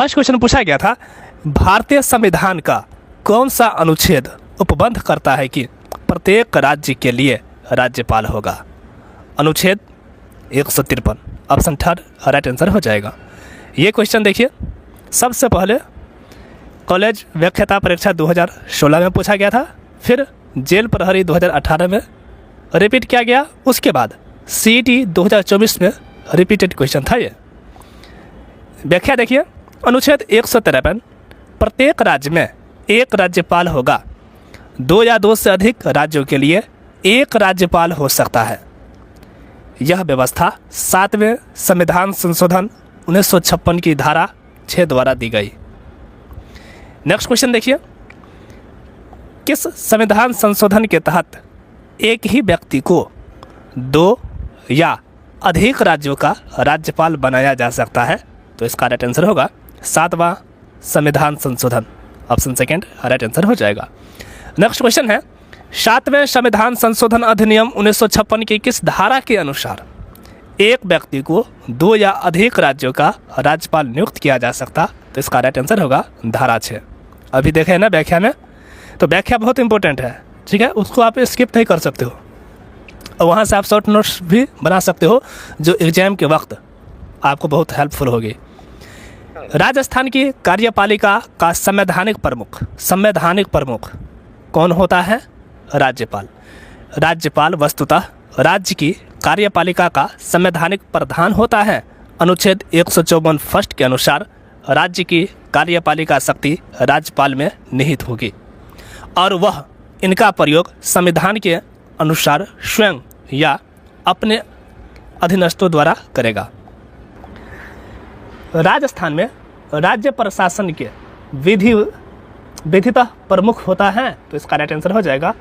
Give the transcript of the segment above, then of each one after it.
First question पूछा गया था, भारतीय संविधान का कौन सा अनुच्छेद उपबंध करता है कि प्रत्येक राज्य के लिए राज्यपाल होगा? अनुच्छेद 153, ऑप्शन थर्ड राइट आंसर हो जाएगा। ये क्वेश्चन देखिए, सबसे पहले कॉलेज व्याख्याता परीक्षा 2016 में पूछा गया था, फिर जेल प्रहरी 2018 में रिपीट किया गया, उसके बाद CET 2024 में रिपीटेड क्वेश्चन था। ये व्याख्या देखिए, अनुच्छेद 153, प्रत्येक राज्य में एक राज्यपाल होगा, 2 या 2 से अधिक राज्यों के लिए एक राज्यपाल हो सकता है। यह व्यवस्था 7वें संविधान संशोधन 1956 की धारा 6 द्वारा दी गई। नेक्स्ट क्वेश्चन देखिए, किस संविधान संशोधन के तहत एक ही व्यक्ति को 2 या अधिक राज्यों का राज्यपाल बनाया जा सकता है? तो इसका राइट आंसर होगा 7वां संविधान संशोधन, ऑप्शन सेकंड राइट आंसर हो जाएगा। नेक्स्ट क्वेश्चन है, 7वें संविधान संशोधन अधिनियम 1956 की किस धारा के अनुसार एक व्यक्ति को 2 या अधिक राज्यों का राज्यपाल नियुक्त किया जा सकता? तो इसका राइट आंसर होगा धारा 6। अभी देखे ना व्याख्या में, तो व्याख्या बहुत इंपॉर्टेंट है, ठीक है, उसको आप स्किप नहीं कर सकते हो और वहाँ से आप शॉर्ट नोट्स भी बना सकते हो जो एग्जाम के वक्त आपको बहुत हेल्पफुल होगी। राजस्थान की कार्यपालिका का संवैधानिक प्रमुख कौन होता है? राज्यपाल। राज्यपाल वस्तुतः राज्य की कार्यपालिका का संवैधानिक प्रधान होता है। अनुच्छेद 154 फर्स्ट के अनुसार राज्य की कार्यपालिका शक्ति राज्यपाल में निहित होगी और वह इनका प्रयोग संविधान के अनुसार स्वयं या अपने अधीनस्थों द्वारा करेगा। राजस्थान में राज्य प्रशासन के विधितः प्रमुख होता है, तो इसका राइट आंसर हो जाएगा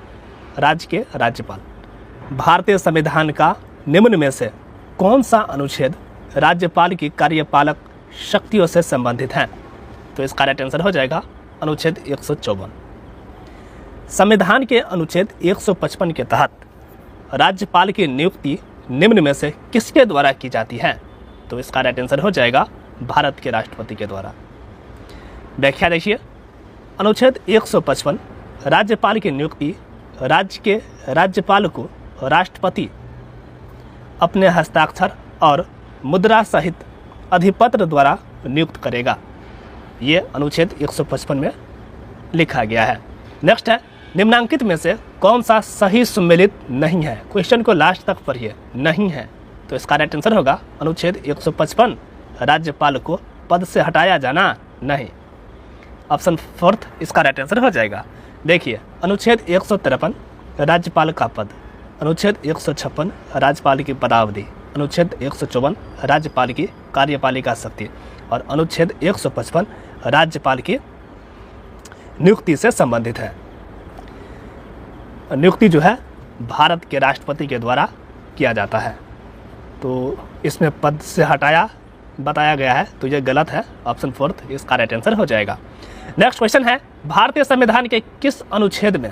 राज्य के राज्यपाल। भारतीय संविधान का निम्न में से कौन सा अनुच्छेद राज्यपाल की कार्यपालक शक्तियों से संबंधित है? तो इसका राइट आंसर हो जाएगा अनुच्छेद 154। संविधान के अनुच्छेद 155 के तहत राज्यपाल की नियुक्ति निम्न में से किसके द्वारा की जाती है? तो इसका राइट आंसर हो जाएगा भारत के राष्ट्रपति के द्वारा। व्याख्या देखिए, अनुच्छेद 155 राज्यपाल की नियुक्ति राज्य के राज्यपाल को राष्ट्रपति अपने हस्ताक्षर और मुद्रा सहित अधिपत्र द्वारा नियुक्त करेगा। ये अनुच्छेद 155 में लिखा गया है। नेक्स्ट है, निम्नांकित में से कौन सा सही सुमेलित नहीं है? क्वेश्चन को लास्ट तक पढ़िए, नहीं है, तो इसका राइट आंसर होगा अनुच्छेद 155, राज्यपाल को पद से हटाया जाना नहीं। ऑप्शन फोर्थ इसका राइट आंसर हो जाएगा। देखिए, अनुच्छेद 153 राज्यपाल का पद, अनुच्छेद 156 राज्यपाल की पदावधि, अनुच्छेद 154 राज्यपाल की कार्यपालिका शक्ति और अनुच्छेद 155 राज्यपाल की नियुक्ति से संबंधित है। नियुक्ति जो है भारत के राष्ट्रपति के द्वारा किया जाता है, तो इसमें पद से हटाया बताया गया है, तो ये गलत है। ऑप्शन फोर्थ इसका राइट आंसर हो जाएगा। नेक्स्ट क्वेश्चन है, भारतीय संविधान के किस अनुच्छेद में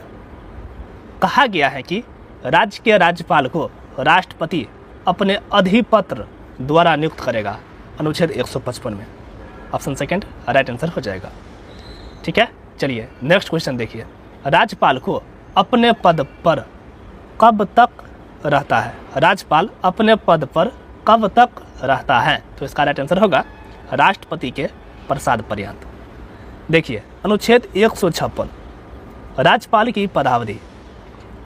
कहा गया है कि राज्य के राज्यपाल को राष्ट्रपति अपने अधिपत्र द्वारा नियुक्त करेगा? अनुच्छेद 155 में। ऑप्शन सेकंड राइट आंसर हो जाएगा। ठीक है, चलिए नेक्स्ट क्वेश्चन देखिए, राज्यपाल को अपने पद पर कब तक रहता है? राज्यपाल अपने पद पर कब तक रहता है? तो इसका राइट आंसर होगा राष्ट्रपति के प्रसाद पर्यंत। देखिए, अनुच्छेद 156 राज्यपाल की पदावधि,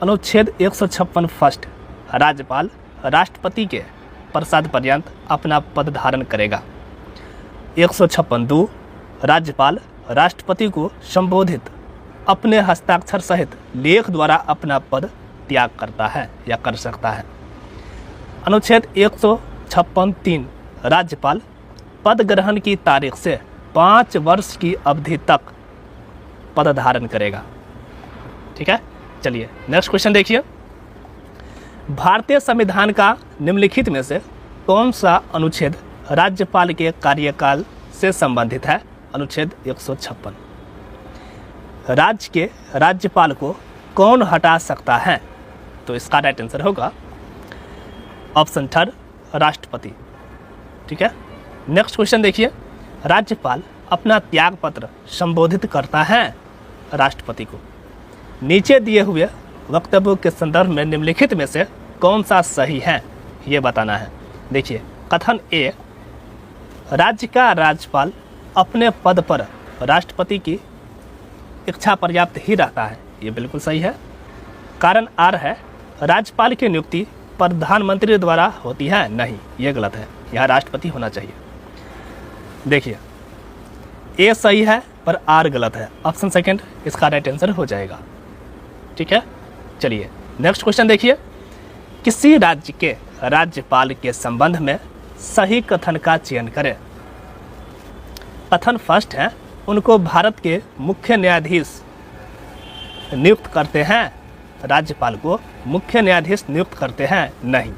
अनुच्छेद 156 फर्स्ट, राज्यपाल राष्ट्रपति के प्रसाद पर्यंत अपना पद धारण करेगा। 156 2, राज्यपाल राष्ट्रपति को संबोधित अपने हस्ताक्षर सहित लेख द्वारा अपना पद त्याग करता है या कर सकता है। अनुच्छेद 156 3, राज्यपाल पद ग्रहण की तारीख से 5 वर्ष की अवधि तक पद धारण करेगा। ठीक है, चलिए नेक्स्ट क्वेश्चन देखिए, भारतीय संविधान का निम्नलिखित में से कौन सा अनुच्छेद राज्यपाल के कार्यकाल से संबंधित है? अनुच्छेद 156। राज्य के राज्यपाल को कौन हटा सकता है? तो इसका राइट आंसर होगा ऑप्शन थर्ड, राष्ट्रपति। ठीक है, नेक्स्ट क्वेश्चन देखिए, राज्यपाल अपना त्याग पत्र संबोधित करता है राष्ट्रपति को। नीचे दिए हुए वक्तव्यों के संदर्भ में निम्नलिखित में से कौन सा सही है, ये बताना है। देखिए, कथन ए, राज्य का राज्यपाल अपने पद पर राष्ट्रपति की इच्छा पर्याप्त ही रहता है, ये बिल्कुल सही है। कारण आर है, राज्यपाल की नियुक्ति प्रधानमंत्री द्वारा होती है, नहीं, ये गलत है, यहाँ राष्ट्रपति होना चाहिए। देखिए, ए सही है पर आर गलत है, ऑप्शन सेकंड इसका राइट आंसर हो जाएगा। ठीक है, चलिए नेक्स्ट क्वेश्चन देखिए। किसी राज्य के राज्यपाल के संबंध में सही कथन का चयन करें। कथन फर्स्ट है, उनको भारत के मुख्य न्यायाधीश नियुक्त करते हैं, राज्यपाल को मुख्य न्यायाधीश नियुक्त करते हैं, नहीं,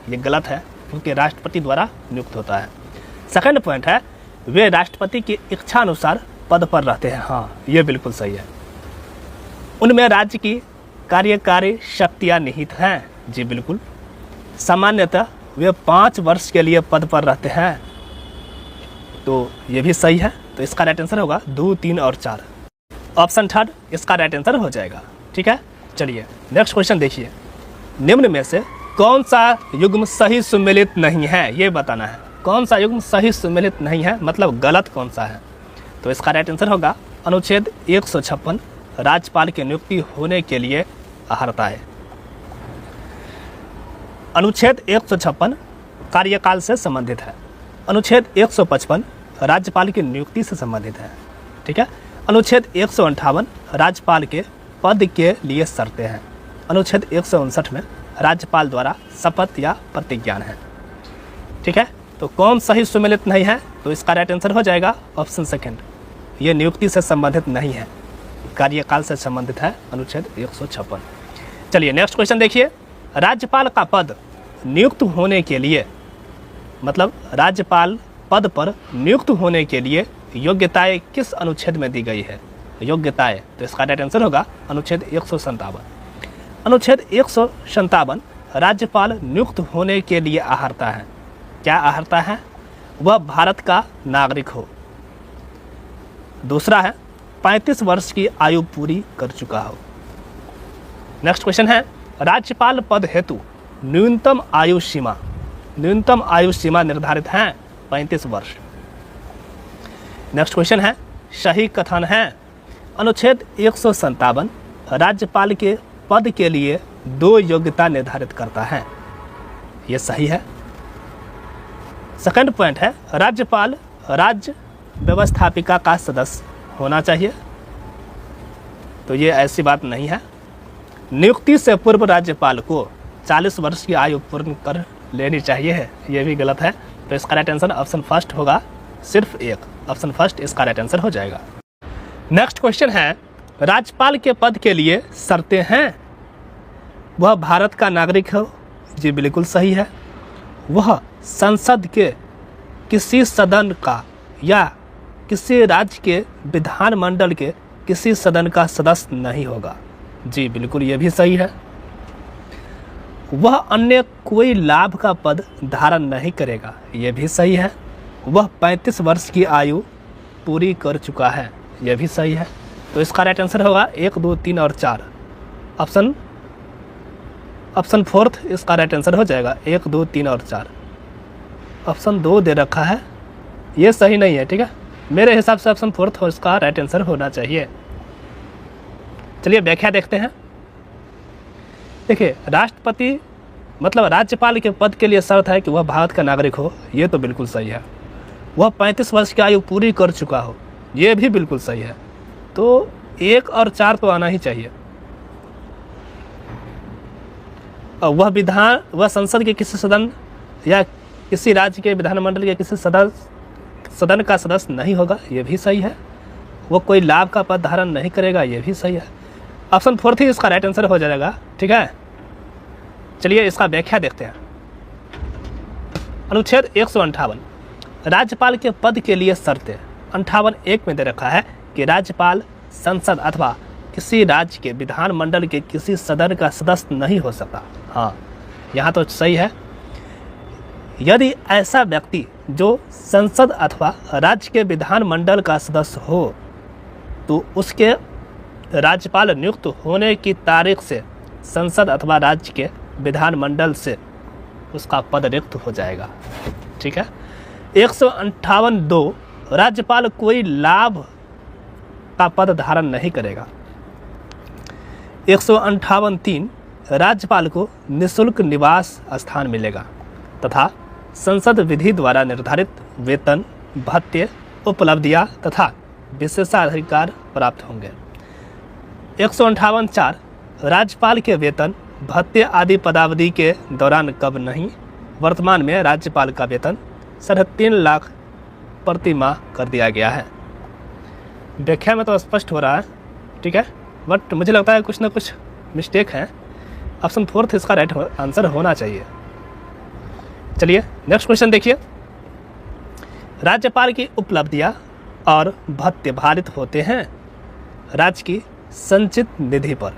ये गलत है क्योंकि राष्ट्रपति द्वारा नियुक्त होता है। सेकंड पॉइंट है, वे राष्ट्रपति की इच्छा अनुसार पद पर रहते हैं, हाँ, ये बिल्कुल सही है। उनमें राज्य की कार्यकारी शक्तियाँ निहित हैं, जी बिल्कुल। सामान्यतः वे 5 वर्ष के लिए पद पर रहते हैं, तो ये भी सही है। तो इसका राइट आंसर होगा 2, 3 और 4, ऑप्शन थर्ड इसका राइट आंसर हो जाएगा। ठीक है, चलिए नेक्स्ट क्वेश्चन देखिए। निम्न में से कौन सा युग्म सही सुमेलित नहीं है, ये बताना है। कौन सा युग्म सही सुमेलित नहीं है, मतलब गलत कौन सा है। तो इसका राइट आंसर होगा अनुच्छेद 156 राज्यपाल की नियुक्ति होने के लिए अहर्ता है। अनुच्छेद 156 कार्यकाल से संबंधित है। अनुच्छेद 155 राज्यपाल की नियुक्ति से संबंधित है। ठीक है, अनुच्छेद 158 राज्यपाल के पद के लिए शर्तें हैं। अनुच्छेद 159 में राज्यपाल द्वारा शपथ या प्रतिज्ञान है। ठीक है, तो कौन सही सुमेलित नहीं है, तो इसका राइट आंसर हो जाएगा ऑप्शन सेकंड, ये नियुक्ति से संबंधित नहीं है, कार्यकाल से संबंधित है, अनुच्छेद 156। चलिए नेक्स्ट क्वेश्चन देखिए। राज्यपाल का पद नियुक्त होने के लिए, मतलब राज्यपाल पद पर नियुक्त होने के लिए योग्यताएं किस अनुच्छेद में दी गई है, योग्यताएं, तो इसका राइट आंसर होगा अनुच्छेद 157। अनुच्छेद 157 राज्यपाल नियुक्त होने के लिए अहर्ता है। क्या अहर्ता है, वह भारत का नागरिक हो। दूसरा है 35 वर्ष की आयु पूरी कर चुका हो। नेक्स्ट क्वेश्चन है, राज्यपाल पद हेतु न्यूनतम आयु सीमा निर्धारित है 35 वर्ष। नेक्स्ट क्वेश्चन है, सही कथन है, अनुच्छेद 157 राज्यपाल के पद के लिए 2 योग्यता निर्धारित करता है, यह सही है। सेकंड पॉइंट है, राज्यपाल राज्य व्यवस्थापिका का सदस्य होना चाहिए, तो ये ऐसी बात नहीं है। नियुक्ति से पूर्व राज्यपाल को 40 वर्ष की आयु पूर्ण कर लेनी चाहिए, ये भी गलत है। तो इसका राइट आंसर ऑप्शन फर्स्ट होगा, सिर्फ एक, ऑप्शन फर्स्ट इसका राइट आंसर हो जाएगा। नेक्स्ट क्वेश्चन है, राज्यपाल के पद के लिए शर्तें हैं, वह भारत का नागरिक हो, जी बिल्कुल सही है। वह संसद के किसी सदन का या किसी राज्य के विधानमंडल के किसी सदन का सदस्य नहीं होगा, जी बिल्कुल ये भी सही है। वह अन्य कोई लाभ का पद धारण नहीं करेगा, ये भी सही है। वह 35 वर्ष की आयु पूरी कर चुका है, यह भी सही है। तो इसका राइट आंसर होगा 1, 2, 3 और 4, ऑप्शन फोर्थ इसका राइट आंसर हो जाएगा। 1, 2, 3 और 4, ऑप्शन 2 दे रखा है, ये सही नहीं है। ठीक है, मेरे हिसाब से ऑप्शन फोर्थ इसका राइट आंसर होना चाहिए। चलिए व्याख्या देखते हैं। देखिए, राष्ट्रपति मतलब राज्यपाल के पद के लिए शर्त है कि वह भारत का नागरिक हो, ये तो बिल्कुल सही है। वह 35 वर्ष की आयु पूरी कर चुका हो, ये भी बिल्कुल सही है। तो 1 और 4 तो आना ही चाहिए। और वह संसद के किसी सदन या किसी राज्य के विधानमंडल के किसी सदन का सदस्य नहीं होगा, ये भी सही है। वो कोई लाभ का पद धारण नहीं करेगा, ये भी सही है। ऑप्शन फोर्थ ही इसका राइट आंसर हो जाएगा। ठीक है, चलिए इसका व्याख्या देखते हैं। अनुच्छेद 158 राज्यपाल के पद के लिए शर्तें 58(1) में दे रखा है कि राज्यपाल संसद अथवा किसी राज्य के विधानमंडल के किसी सदन का सदस्य नहीं हो सकता। हाँ, यहाँ तो सही है। यदि ऐसा व्यक्ति जो संसद अथवा राज्य के विधानमंडल का सदस्य हो तो उसके राज्यपाल नियुक्त होने की तारीख से संसद अथवा राज्य के विधानमंडल से उसका पद रिक्त हो जाएगा। ठीक है। 158(2) राज्यपाल कोई लाभ का पद धारण नहीं करेगा। 158(3) राज्यपाल को निःशुल्क निवास स्थान मिलेगा तथा संसद विधि द्वारा निर्धारित वेतन, भत्ते, उपलब्धियां तथा विशेषाधिकार प्राप्त होंगे। 158(4) राज्यपाल के वेतन, भत्ते आदि पदावधि के दौरान कब नहीं। वर्तमान में राज्यपाल का वेतन 3.5 लाख प्रति माह कर दिया गया है। व्याख्या में तो स्पष्ट हो रहा है, ठीक है, बट मुझे लगता है कुछ ना कुछ मिस्टेक है। ऑप्शन 4 इसका राइट आंसर होना चाहिए। चलिए नेक्स्ट क्वेश्चन देखिए। राज्यपाल की उपलब्धियां और भत्ते भारित होते हैं राज्य की संचित निधि पर।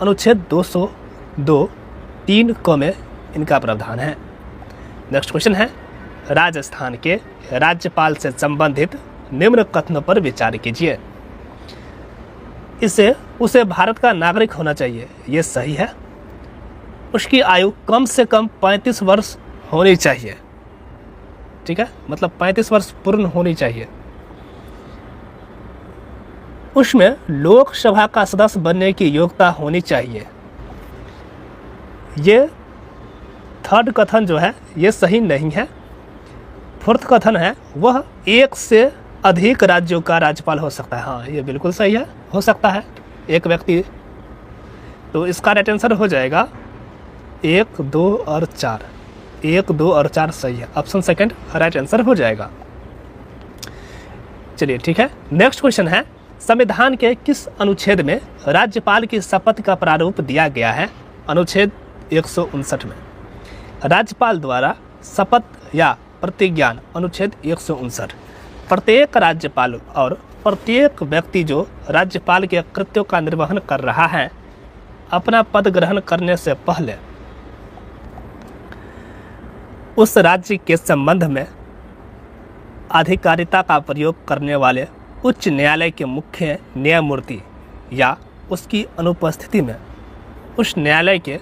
अनुच्छेद 202(3) क में इनका प्रावधान है। नेक्स्ट क्वेश्चन है, राजस्थान के राज्यपाल से संबंधित निम्न कथनों पर विचार कीजिए। उसे भारत का नागरिक होना चाहिए, ये सही है। उसकी आयु कम से कम 35 वर्ष होनी चाहिए। ठीक है, मतलब 35 वर्ष पूर्ण होनी चाहिए। उसमें लोकसभा का सदस्य बनने की योग्यता होनी चाहिए। ये थर्ड कथन जो है ये सही नहीं है। फोर्थ कथन है वह एक से अधिक राज्यों का राज्यपाल हो सकता है। हाँ, ये बिल्कुल सही है, हो सकता है एक व्यक्ति। तो इसका राइट आंसर हो जाएगा 1, 2 और 4। 1, 2 और 4 सही है। ऑप्शन सेकंड राइट आंसर हो जाएगा। चलिए ठीक है, नेक्स्ट क्वेश्चन है, संविधान के किस अनुच्छेद में राज्यपाल की शपथ का प्रारूप दिया गया है। अनुच्छेद 159 में राज्यपाल द्वारा शपथ या प्रतिज्ञान। अनुच्छेद 159 प्रत्येक राज्यपाल और प्रत्येक व्यक्ति जो राज्यपाल के कृत्यों का निर्वहन कर रहा है अपना पद ग्रहण करने से पहले उस राज्य के संबंध में अधिकारिता का प्रयोग करने वाले उच्च न्यायालय के मुख्य न्यायमूर्ति या उसकी अनुपस्थिति में उस न्यायालय के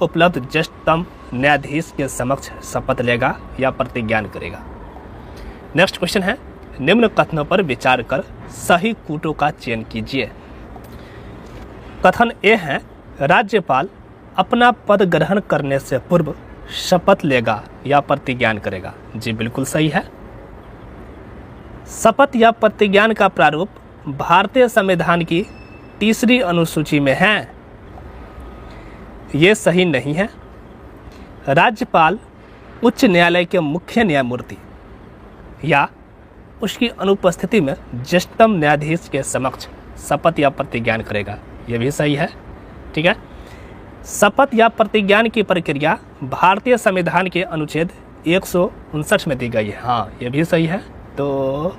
उपलब्ध ज्येष्ठतम न्यायाधीश के समक्ष शपथ लेगा या प्रतिज्ञान करेगा। नेक्स्ट क्वेश्चन है, निम्न कथनों पर विचार कर सही कूटों का चयन कीजिए। कथन ए है, राज्यपाल अपना पद ग्रहण करने से पूर्व शपथ लेगा या प्रतिज्ञान करेगा। जी बिल्कुल सही है। शपथ या प्रतिज्ञान का प्रारूप भारतीय संविधान की 3री अनुसूची में है। ये सही नहीं है। राज्यपाल उच्च न्यायालय के मुख्य न्यायमूर्ति या उसकी अनुपस्थिति में ज्येष्ठतम न्यायाधीश के समक्ष शपथ या प्रतिज्ञान करेगा। यह भी सही है। ठीक है, शपथ या प्रतिज्ञान की प्रक्रिया भारतीय संविधान के अनुच्छेद 159 में दी गई है। हाँ, ये भी सही है। तो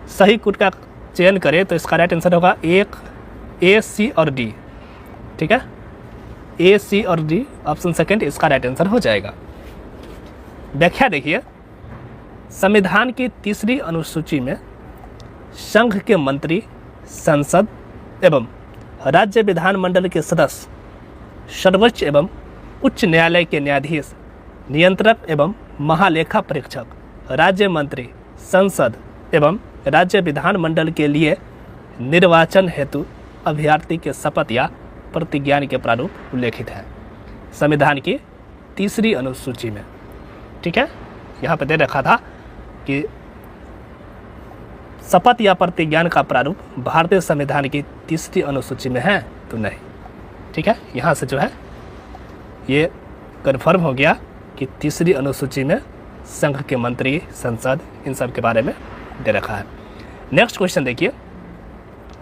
सही कूट का चयन करें तो इसका राइट आंसर होगा 1, A, C और D। ठीक है, A, C और D ऑप्शन सेकंड इसका राइट आंसर हो जाएगा। व्याख्या देखिए, संविधान की 3री अनुसूची में संघ के मंत्री, संसद एवं राज्य विधानमंडल के सदस्य, सर्वोच्च एवं उच्च न्यायालय के न्यायाधीश, नियंत्रक एवं महालेखा परीक्षक, राज्य मंत्री, संसद एवं राज्य विधानमंडल के लिए निर्वाचन हेतु अभ्यर्थी के शपथ या प्रतिज्ञान के प्रारूप उल्लेखित है संविधान की 3री अनुसूची में। ठीक है, यहाँ पर दे रखा था कि शपथ या प्रतिज्ञान का प्रारूप भारतीय संविधान की 3री अनुसूची में है, तो नहीं। ठीक है, यहाँ से जो है ये कन्फर्म हो गया कि 3री अनुसूची में संघ के मंत्री, संसद, इन सब के बारे में दे रखा है। नेक्स्ट क्वेश्चन देखिए,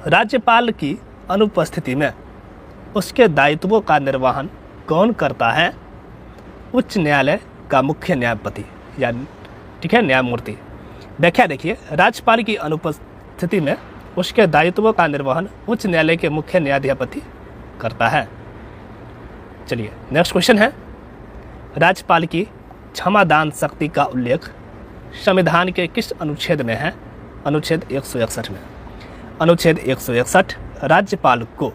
राज्यपाल की अनुपस्थिति में उसके दायित्वों का निर्वहन कौन करता है। उच्च न्यायालय का मुख्य न्यायपति या ठीक है न्यायमूर्ति। व्याख्या देखिए, राज्यपाल की अनुपस्थिति में उसके दायित्वों का निर्वहन उच्च न्यायालय के मुख्य न्यायाधिपति करता है। चलिए नेक्स्ट क्वेश्चन है, राज्यपाल की क्षमादान शक्ति का उल्लेख संविधान के किस अनुच्छेद में है? अनुच्छेद 161 में। अनुच्छेद 161 राज्यपाल को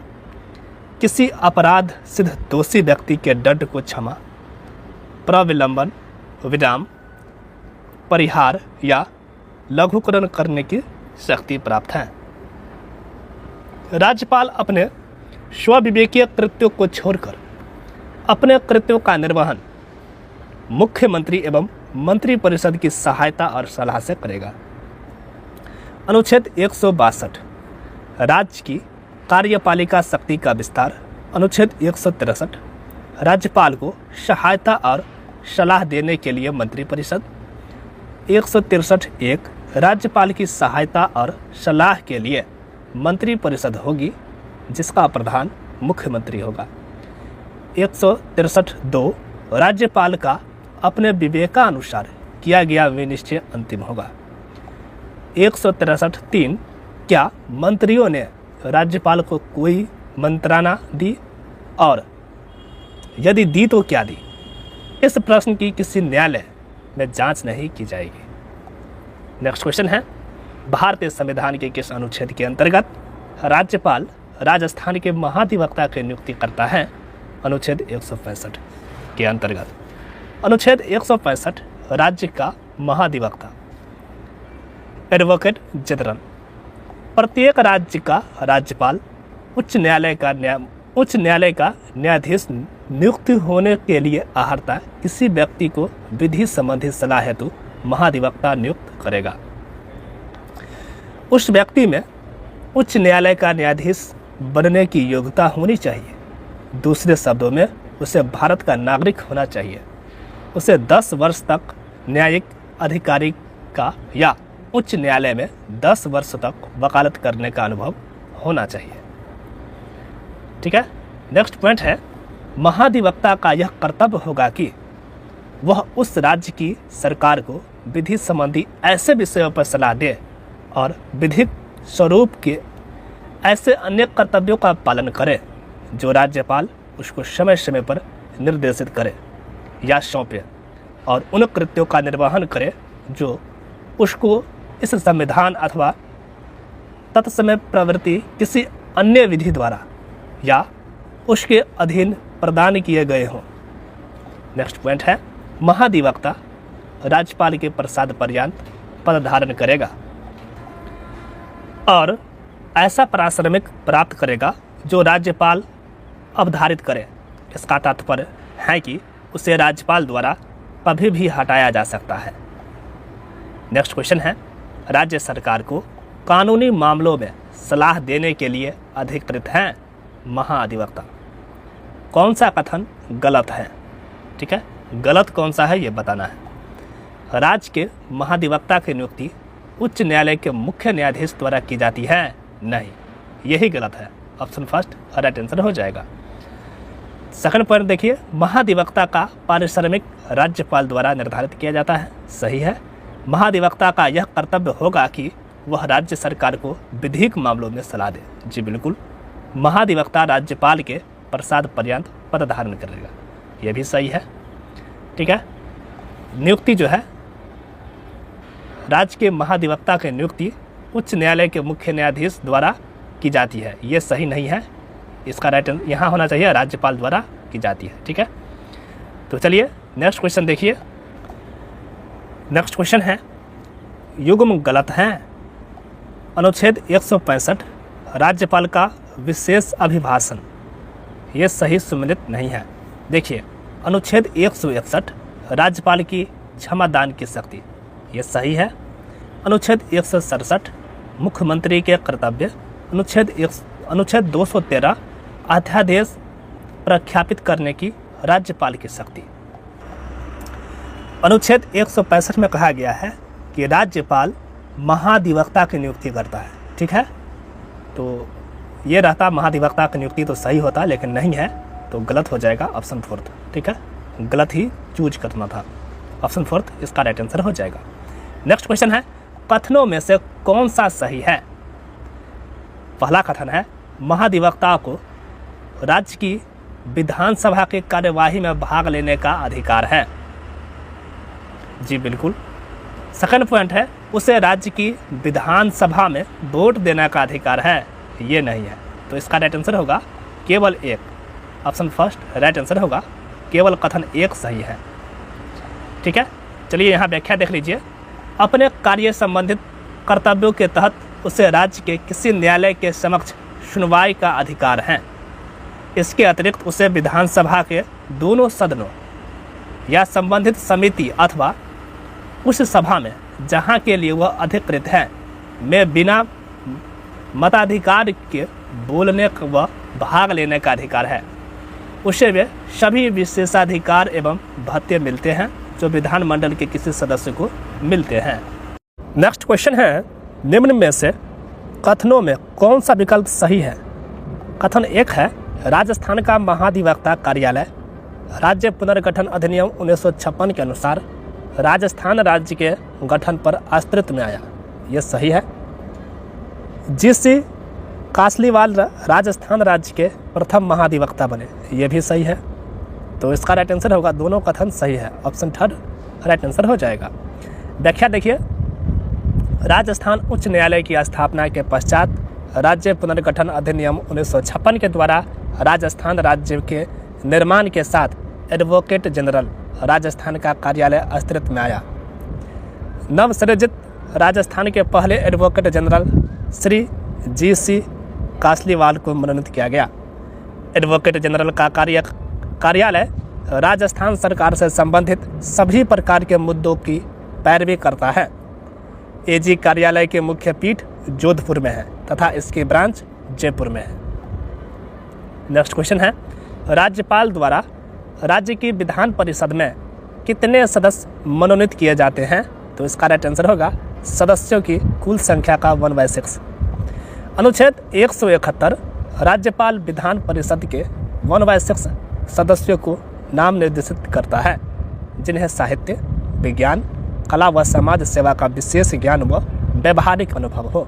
किसी अपराध सिद्ध दोषी व्यक्ति के दंड को क्षमा, प्रविलंबन, विराम, परिहार या लघुकरण करने की शक्ति प्राप्त है। राज्यपाल अपने स्वविवेकीय कृत्यों को छोड़कर अपने कृत्यों का निर्वहन मुख्यमंत्री एवं मंत्रिपरिषद की सहायता और सलाह से करेगा। अनुच्छेद 162 राज्य की कार्यपालिका शक्ति का विस्तार। अनुच्छेद 163 राज्यपाल को सहायता और सलाह देने के लिए मंत्रिपरिषद। 163(1) राज्यपाल की सहायता और सलाह के लिए मंत्रिपरिषद होगी जिसका प्रधान मुख्यमंत्री होगा। 163(2) राज्यपाल का अपने विवेकानुसार किया गया विनिश्चय अंतिम होगा। 163(3) क्या मंत्रियों ने राज्यपाल को कोई मंत्राना दी और यदि दी तो क्या दी? इस प्रश्न की किसी न्यायालय में जांच नहीं की जाएगी। नेक्स्ट क्वेश्चन है, भारतीय संविधान के किस अनुच्छेद के अंतर्गत राज्यपाल राजस्थान के महाधिवक्ता की नियुक्ति करता है? अनुच्छेद 165 के अंतर्गत। अनुच्छेद 165 राज्य का महाधिवक्ता एडवोकेट जनरल। प्रत्येक राज्य का राज्यपाल उच्च न्यायालय का न्यायाधीश नियुक्त होने के लिए आहर्ता किसी व्यक्ति को विधि संबंधी सलाह हेतु महाधिवक्ता नियुक्त करेगा। उस व्यक्ति में उच्च न्यायालय का न्यायाधीश बनने की योग्यता होनी चाहिए। दूसरे शब्दों में उसे भारत का नागरिक होना चाहिए। उसे 10 वर्ष तक न्यायिक अधिकारी का या उच्च न्यायालय में 10 वर्ष तक वकालत करने का अनुभव होना चाहिए। ठीक है। नेक्स्ट पॉइंट है, महाधिवक्ता का यह कर्तव्य होगा कि वह उस राज्य की सरकार को विधि संबंधी ऐसे विषयों पर सलाह दे और विधिक स्वरूप के ऐसे अन्य कर्तव्यों का पालन करे जो राज्यपाल उसको समय समय पर निर्देशित करे या सौंपे, और उन कृत्यों का निर्वहन करे जो उसको इस संविधान अथवा तत्समय प्रवृत्ति किसी अन्य विधि द्वारा या उसके अधीन प्रदान किए गए हों। नेक्स्ट पॉइंट है, महाधिवक्ता राज्यपाल के प्रसाद पर्यंत पद धारण करेगा और ऐसा पारिश्रमिक प्राप्त करेगा जो राज्यपाल अवधारित करे। इसका तात्पर्य है कि उसे राज्यपाल द्वारा कभी भी हटाया जा सकता है। नेक्स्ट क्वेश्चन है, राज्य सरकार को कानूनी मामलों में सलाह देने के लिए अधिकृत हैं महाधिवक्ता। कौन सा कथन गलत है? ठीक है, गलत कौन सा है ये बताना है। राज्य के महाधिवक्ता की नियुक्ति उच्च न्यायालय के मुख्य न्यायाधीश द्वारा की जाती है? नहीं, यही गलत है। ऑप्शन फर्स्ट राइट आंसर हो जाएगा। सेकंड पॉइंट देखिए, महाधिवक्ता का पारिश्रमिक राज्यपाल द्वारा निर्धारित किया जाता है। सही है। महाधिवक्ता का यह कर्तव्य होगा कि वह राज्य सरकार को विधिक मामलों में सलाह दे। जी बिल्कुल, महाधिवक्ता राज्यपाल के प्रसाद पर्यंत पद धारण करेगा। यह भी सही है। ठीक है। नियुक्ति जो है, राज्य के महाधिवक्ता की नियुक्ति उच्च न्यायालय के मुख्य न्यायाधीश द्वारा की जाती है। ये सही नहीं है। इसका राइट यहाँ होना चाहिए राज्यपाल द्वारा की जाती है। ठीक है। तो चलिए नेक्स्ट क्वेश्चन देखिए। नेक्स्ट क्वेश्चन है, युग्म गलत है। अनुच्छेद 165 राज्यपाल का विशेष अभिभाषण, ये सही सम्मिलित नहीं है। देखिए, अनुच्छेद 161 राज्यपाल की क्षमादान की शक्ति, ये सही है। अनुच्छेद 167 मुख्यमंत्री के कर्तव्य। अनुच्छेद 213 अध्यादेश प्रख्यापित करने की राज्यपाल की शक्ति। अनुच्छेद 165 में कहा गया है कि राज्यपाल महाधिवक्ता की नियुक्ति करता है। ठीक है, तो ये रहता महाधिवक्ता की नियुक्ति तो सही होता, लेकिन नहीं है तो गलत हो जाएगा ऑप्शन फोर्थ। ठीक है, गलत ही चूज करना था। ऑप्शन फोर्थ इसका राइट आंसर हो जाएगा। नेक्स्ट क्वेश्चन है, कथनों में से कौन सा सही है? पहला कथन है, महाधिवक्ता को राज्य की विधानसभा की कार्यवाही में भाग लेने का अधिकार है। जी बिल्कुल। सेकंड पॉइंट है उसे राज्य की विधानसभा में वोट देने का अधिकार है, ये नहीं है। तो इसका राइट आंसर होगा केवल एक, ऑप्शन फर्स्ट राइट आंसर होगा, केवल कथन एक सही है। ठीक है, चलिए यहाँ व्याख्या देख लीजिए। अपने कार्य संबंधित कर्तव्यों के तहत उसे राज्य के किसी न्यायालय के समक्ष सुनवाई का अधिकार है। इसके अतिरिक्त उसे विधानसभा के दोनों सदनों या संबंधित समिति अथवा उस सभा में जहाँ के लिए वह अधिकृत है में बिना मताधिकार के बोलने व भाग लेने का अधिकार है। उसे वे सभी विशेषाधिकार एवं भत्ते मिलते हैं जो विधानमंडल के किसी सदस्य को मिलते हैं। नेक्स्ट क्वेश्चन है, निम्न में से कथनों में कौन सा विकल्प सही है? कथन एक है राजस्थान का महाधिवक्ता कार्यालय राज्य पुनर्गठन अधिनियम 1956 के अनुसार राजस्थान राज्य के गठन पर अस्तित्व में आया, ये सही है। जीसी कासलीवाल राजस्थान राज्य के प्रथम महाधिवक्ता बने, ये भी सही है। तो इसका राइट आंसर होगा, दोनों कथन सही है, ऑप्शन थर्ड राइट आंसर हो जाएगा। व्याख्या देखिए, राजस्थान उच्च न्यायालय की स्थापना के पश्चात राज्य पुनर्गठन अधिनियम 1956 के द्वारा राजस्थान राज्य के निर्माण के साथ एडवोकेट जनरल राजस्थान का कार्यालय अस्तित्व में आया। नवसृजित राजस्थान के पहले advocate general Shri GC Kasliwal को मनोनीत किया गया। एडवोकेट जनरल का कार्यालय राजस्थान सरकार से संबंधित सभी प्रकार के मुद्दों की पैरवी करता है। एजी कार्यालय के मुख्य पीठ जोधपुर में है तथा इसकी ब्रांच जयपुर में है। नेक्स्ट क्वेश्चन है, राज्यपाल द्वारा राज्य की विधान परिषद में कितने सदस्य मनोनीत किए जाते हैं? तो इसका राइट आंसर होगा सदस्यों की कुल संख्या का 1/6। अनुच्छेद 171 राज्यपाल विधान परिषद के 1/6 सदस्यों को नाम निर्देशित करता है जिन्हें साहित्य, विज्ञान, कला व समाज सेवा का विशेष ज्ञान व व्यवहारिक अनुभव हो।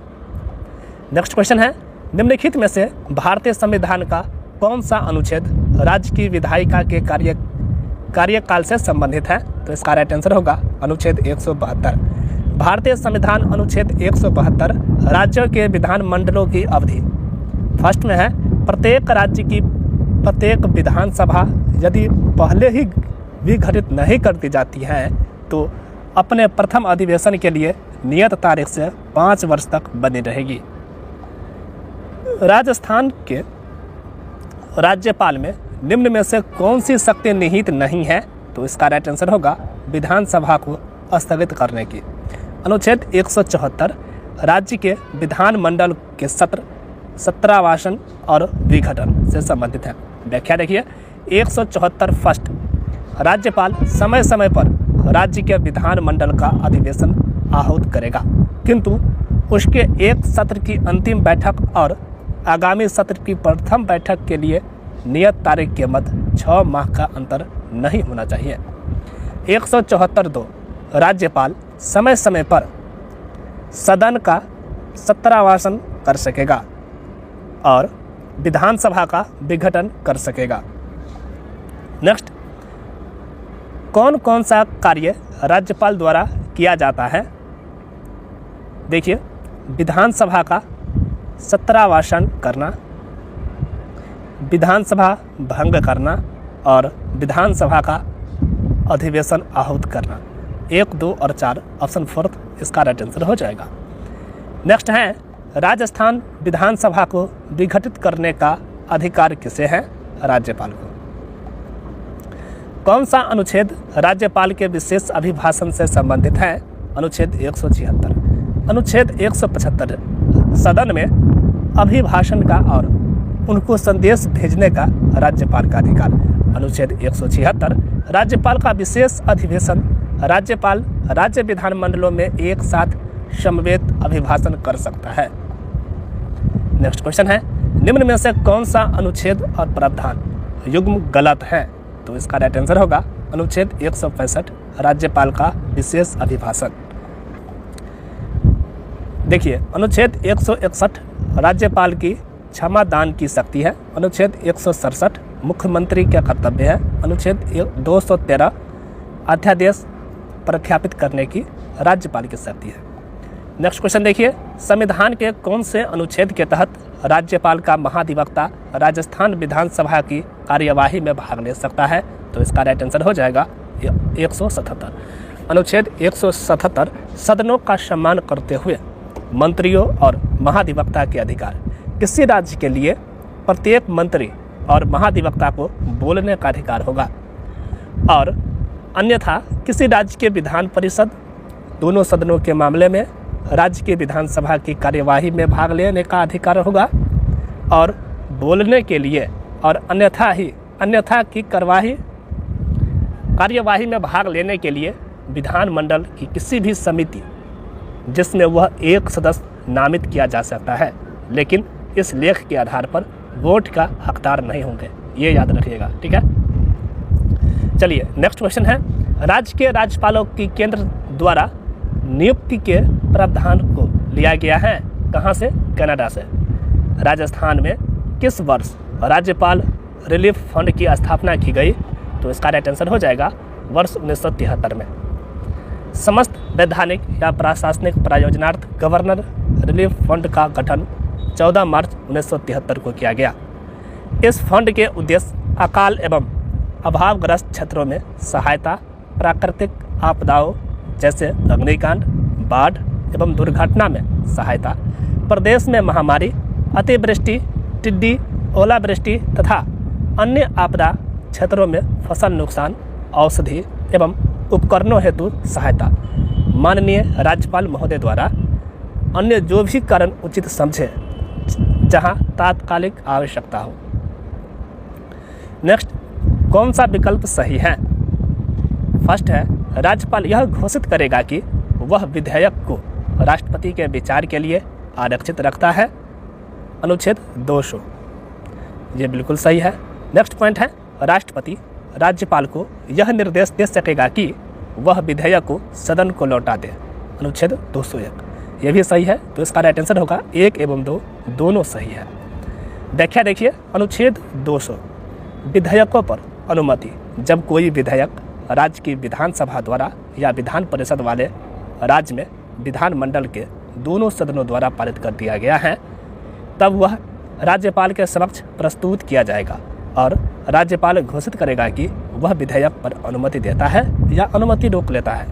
नेक्स्ट क्वेश्चन है, निम्नलिखित में से भारतीय संविधान का कौन सा अनुच्छेद राज्य की विधायिका के कार्यकाल से संबंधित है? तो इसका राइट आंसर होगा अनुच्छेद 172। भारतीय संविधान अनुच्छेद 172 राज्यों के विधानमंडलों की अवधि। फर्स्ट में है, प्रत्येक राज्य की प्रत्येक विधानसभा यदि पहले ही विघटित नहीं करती जाती है तो अपने प्रथम अधिवेशन के लिए नियत तारीख से 5 वर्ष तक बनी रहेगी। राजस्थान के राज्यपाल में निम्न में से कौन सी शक्ति निहित नहीं है? तो इसका राइट आंसर होगा विधानसभा को स्थगित करने की। अनुच्छेद 174 राज्य के विधानमंडल के सत्र, सत्रावासन और विघटन से संबंधित है। व्याख्या देखिए, 174 फर्स्ट, राज्यपाल समय समय पर राज्य के विधानमंडल का अधिवेशन आहूत करेगा किंतु उसके एक सत्र की अंतिम बैठक और आगामी सत्र की प्रथम बैठक के लिए नियत तारीख के मध्य 6 माह का अंतर नहीं होना चाहिए। 174(2) राज्यपाल समय समय पर सदन का सत्रावासन कर सकेगा और विधानसभा का विघटन कर सकेगा। नेक्स्ट, कौन कौन सा कार्य राज्यपाल द्वारा किया जाता है? देखिए, विधानसभा का सत्रावासन करना, विधानसभा भंग करना और विधानसभा का अधिवेशन आहूत करना। 1, 2 और 4 ऑप्शन फोर्थ इसका राइट आंसर हो जाएगा। नेक्स्ट है, राजस्थान विधानसभा को विघटित करने का अधिकार किसे है? राज्यपाल को। कौन सा अनुच्छेद राज्यपाल के विशेष अभिभाषण से संबंधित है? अनुच्छेद 176। अनुच्छेद 175 सदन में अभिभाषण का और उनको संदेश भेजने का राज्यपाल का अधिकार। अनुच्छेद 176 राज्यपाल का विशेष अधिवेशन राज्यपाल राज्य विधानमंडलों में एक साथ समवेत अभिभाषण कर सकता है। नेक्स्ट क्वेश्चन है, निम्न में से कौन सा अनुच्छेद और प्रावधान युग्म गलत है? तो इसका राइट आंसर होगा अनुच्छेद 165 राज्यपाल का विशेष अभिभाषण। देखिए, अनुच्छेद 161 राज्यपाल की क्षमा दान की शक्ति है। अनुच्छेद 167 मुख्यमंत्री का कर्तव्य है। अनुच्छेद 213 अध्यादेश प्रख्यापित करने की राज्यपाल की शक्ति है। नेक्स्ट क्वेश्चन देखिए, संविधान के कौन से अनुच्छेद के तहत राज्यपाल का महाधिवक्ता राजस्थान विधानसभा की कार्यवाही में भाग ले सकता है? तो इसका राइट आंसर हो जाएगा 177। अनुच्छेद 177 सदनों का सम्मान करते हुए मंत्रियों और महाधिवक्ता के अधिकार। किसी राज्य के लिए प्रत्येक मंत्री और महाधिवक्ता को बोलने का अधिकार होगा और अन्यथा किसी राज्य के विधान परिषद दोनों सदनों के मामले में राज्य की विधानसभा की कार्यवाही में भाग लेने का अधिकार होगा और बोलने के लिए और अन्यथा की कार्यवाही में भाग लेने के लिए विधानमंडल की किसी भी समिति जिसमें वह एक सदस्य नामित किया जा सकता है, लेकिन इस लेख के आधार पर वोट का हकदार नहीं होंगे, ये याद रखिएगा। ठीक है, चलिए नेक्स्ट क्वेश्चन है, राज्य के राज्यपालों की केंद्र द्वारा नियुक्ति के प्रावधान को लिया गया है कहाँ से? कनाडा से। राजस्थान में किस वर्ष राज्यपाल रिलीफ फंड की स्थापना की गई? तो इसका राइट आंसर हो जाएगा वर्ष 1973 में। समस्त वैधानिक या प्रशासनिक प्रयोजनार्थ गवर्नर रिलीफ फंड का गठन 14 मार्च 1973 को किया गया। इस फंड के उद्देश्य अकाल एवं अभावग्रस्त क्षेत्रों में सहायता, प्राकृतिक आपदाओं जैसे अग्निकांड, बाढ़ एवं दुर्घटना में सहायता, प्रदेश में महामारी, अतिवृष्टि, टिड्डी, ओलावृष्टि तथा अन्य आपदा क्षेत्रों में फसल नुकसान, औषधि एवं उपकरणों हेतु सहायता, माननीय राज्यपाल महोदय द्वारा अन्य जो भी कारण उचित समझे जहां तात्कालिक आवश्यकता हो। नेक्स्ट, कौन सा विकल्प सही है? फर्स्ट है, राज्यपाल यह घोषित करेगा कि वह विधेयक को राष्ट्रपति के विचार के लिए आरक्षित रखता है। अनुच्छेद 200, ये बिल्कुल सही है। नेक्स्ट पॉइंट है, राष्ट्रपति राज्यपाल को यह निर्देश दे सकेगा कि वह विधेयक को सदन को लौटा दे। अनुच्छेद 201, यह भी सही है। तो इसका राइट आंसर होगा 1 एवं 2 दोनों सही है। व्याख्या देखिए, अनुच्छेद 200 विधेयकों पर अनुमति। जब कोई विधेयक राज्य की विधानसभा द्वारा या विधान परिषद वाले राज्य में विधानमंडल के दोनों सदनों द्वारा पारित कर दिया गया है, तब वह राज्यपाल के समक्ष प्रस्तुत किया जाएगा और राज्यपाल घोषित करेगा कि वह विधेयक पर अनुमति देता है या अनुमति रोक लेता है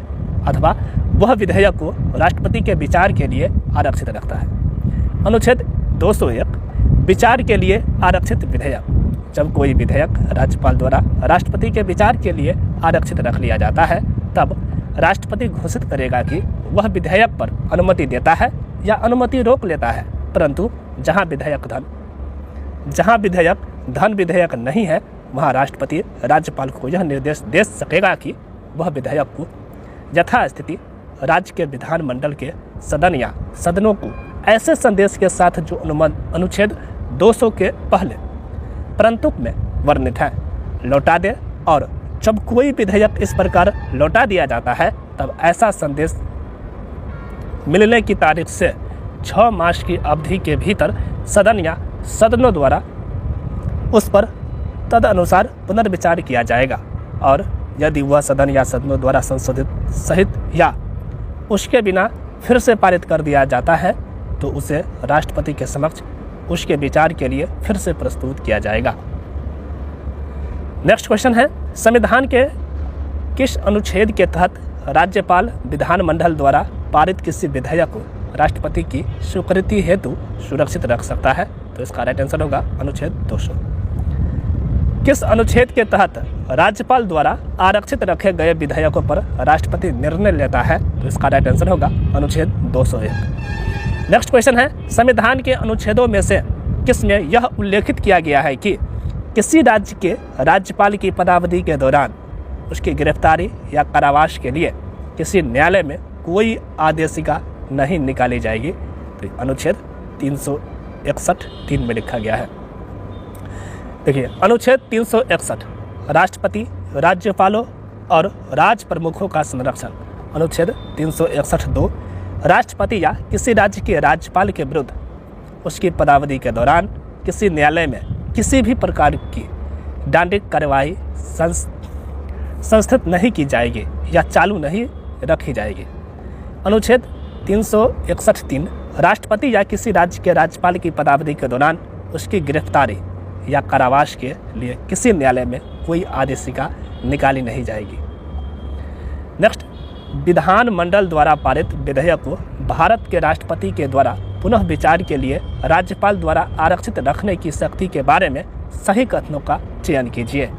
अथवा वह विधेयक को राष्ट्रपति के विचार के लिए आरक्षित रखता है। अनुच्छेद 201 विचार के लिए आरक्षित विधेयक। जब कोई विधेयक राज्यपाल द्वारा राष्ट्रपति के विचार के लिए आरक्षित रख लिया जाता है, तब राष्ट्रपति घोषित करेगा कि वह विधेयक पर अनुमति देता है या अनुमति रोक लेता है, परंतु जहां विधेयक धन विधेयक नहीं है, वहां राष्ट्रपति राज्यपाल को यह निर्देश दे सकेगा कि वह विधेयक को यथास्थिति राज्य के विधानमंडल के सदन या सदनों को ऐसे संदेश के साथ जो अनुच्छेद 200 के पहले परंतुक में वर्णित है लौटा दे, और जब कोई विधेयक इस प्रकार लौटा दिया जाता है तब ऐसा संदेश मिलने की तारीख से 6 मास की अवधि के भीतर सदन या सदनों द्वारा उस पर तदनुसार पुनर्विचार किया जाएगा, और यदि वह सदन या सदनों द्वारा संशोधित सहित या उसके बिना फिर से पारित कर दिया जाता है तो उसे राष्ट्रपति के समक्ष उसके विचार के लिए फिर से प्रस्तुत किया जाएगा। नेक्स्ट क्वेश्चन है, संविधान के किस अनुच्छेद के तहत राज्यपाल विधानमंडल द्वारा पारित किसी विधेयक को राष्ट्रपति की स्वीकृति हेतु सुरक्षित रख सकता है? तो इसका राइट आंसर होगा अनुच्छेद 200। किस अनुच्छेद के तहत राज्यपाल द्वारा आरक्षित रखे गए विधेयकों पर राष्ट्रपति निर्णय लेता है? तो इसका राइट आंसर होगा अनुच्छेद 201। नेक्स्ट क्वेश्चन है, संविधान के अनुच्छेदों में से किसमें यह उल्लेखित किया गया है कि किसी राज्य के राज्यपाल की पदावधि के दौरान उसकी गिरफ्तारी या कारावास के लिए किसी न्यायालय में कोई आदेशिका नहीं निकाली जाएगी? तो अनुच्छेद 361(3) में लिखा गया है। देखिए, अनुच्छेद 361 राष्ट्रपति, राज्यपालों और राज प्रमुखों का संरक्षण। अनुच्छेद 361(2) राष्ट्रपति या किसी राज्य के राज्यपाल के विरुद्ध उसकी पदावधि के दौरान किसी न्यायालय में किसी भी प्रकार की दंडिक कार्यवाही संस्थित नहीं की जाएगी या चालू नहीं रखी जाएगी। अनुच्छेद 361(3) राष्ट्रपति या किसी राज्य के राज्यपाल की पदावधि के दौरान उसकी गिरफ्तारी या कारावास के लिए किसी न्यायालय में कोई आदेशिका निकाली नहीं जाएगी। नेक्स्ट, विधानमंडल द्वारा पारित विधेयक को भारत के राष्ट्रपति के द्वारा पुनः विचार के लिए राज्यपाल द्वारा आरक्षित रखने की शक्ति के बारे में सही कथनों का चयन कीजिए।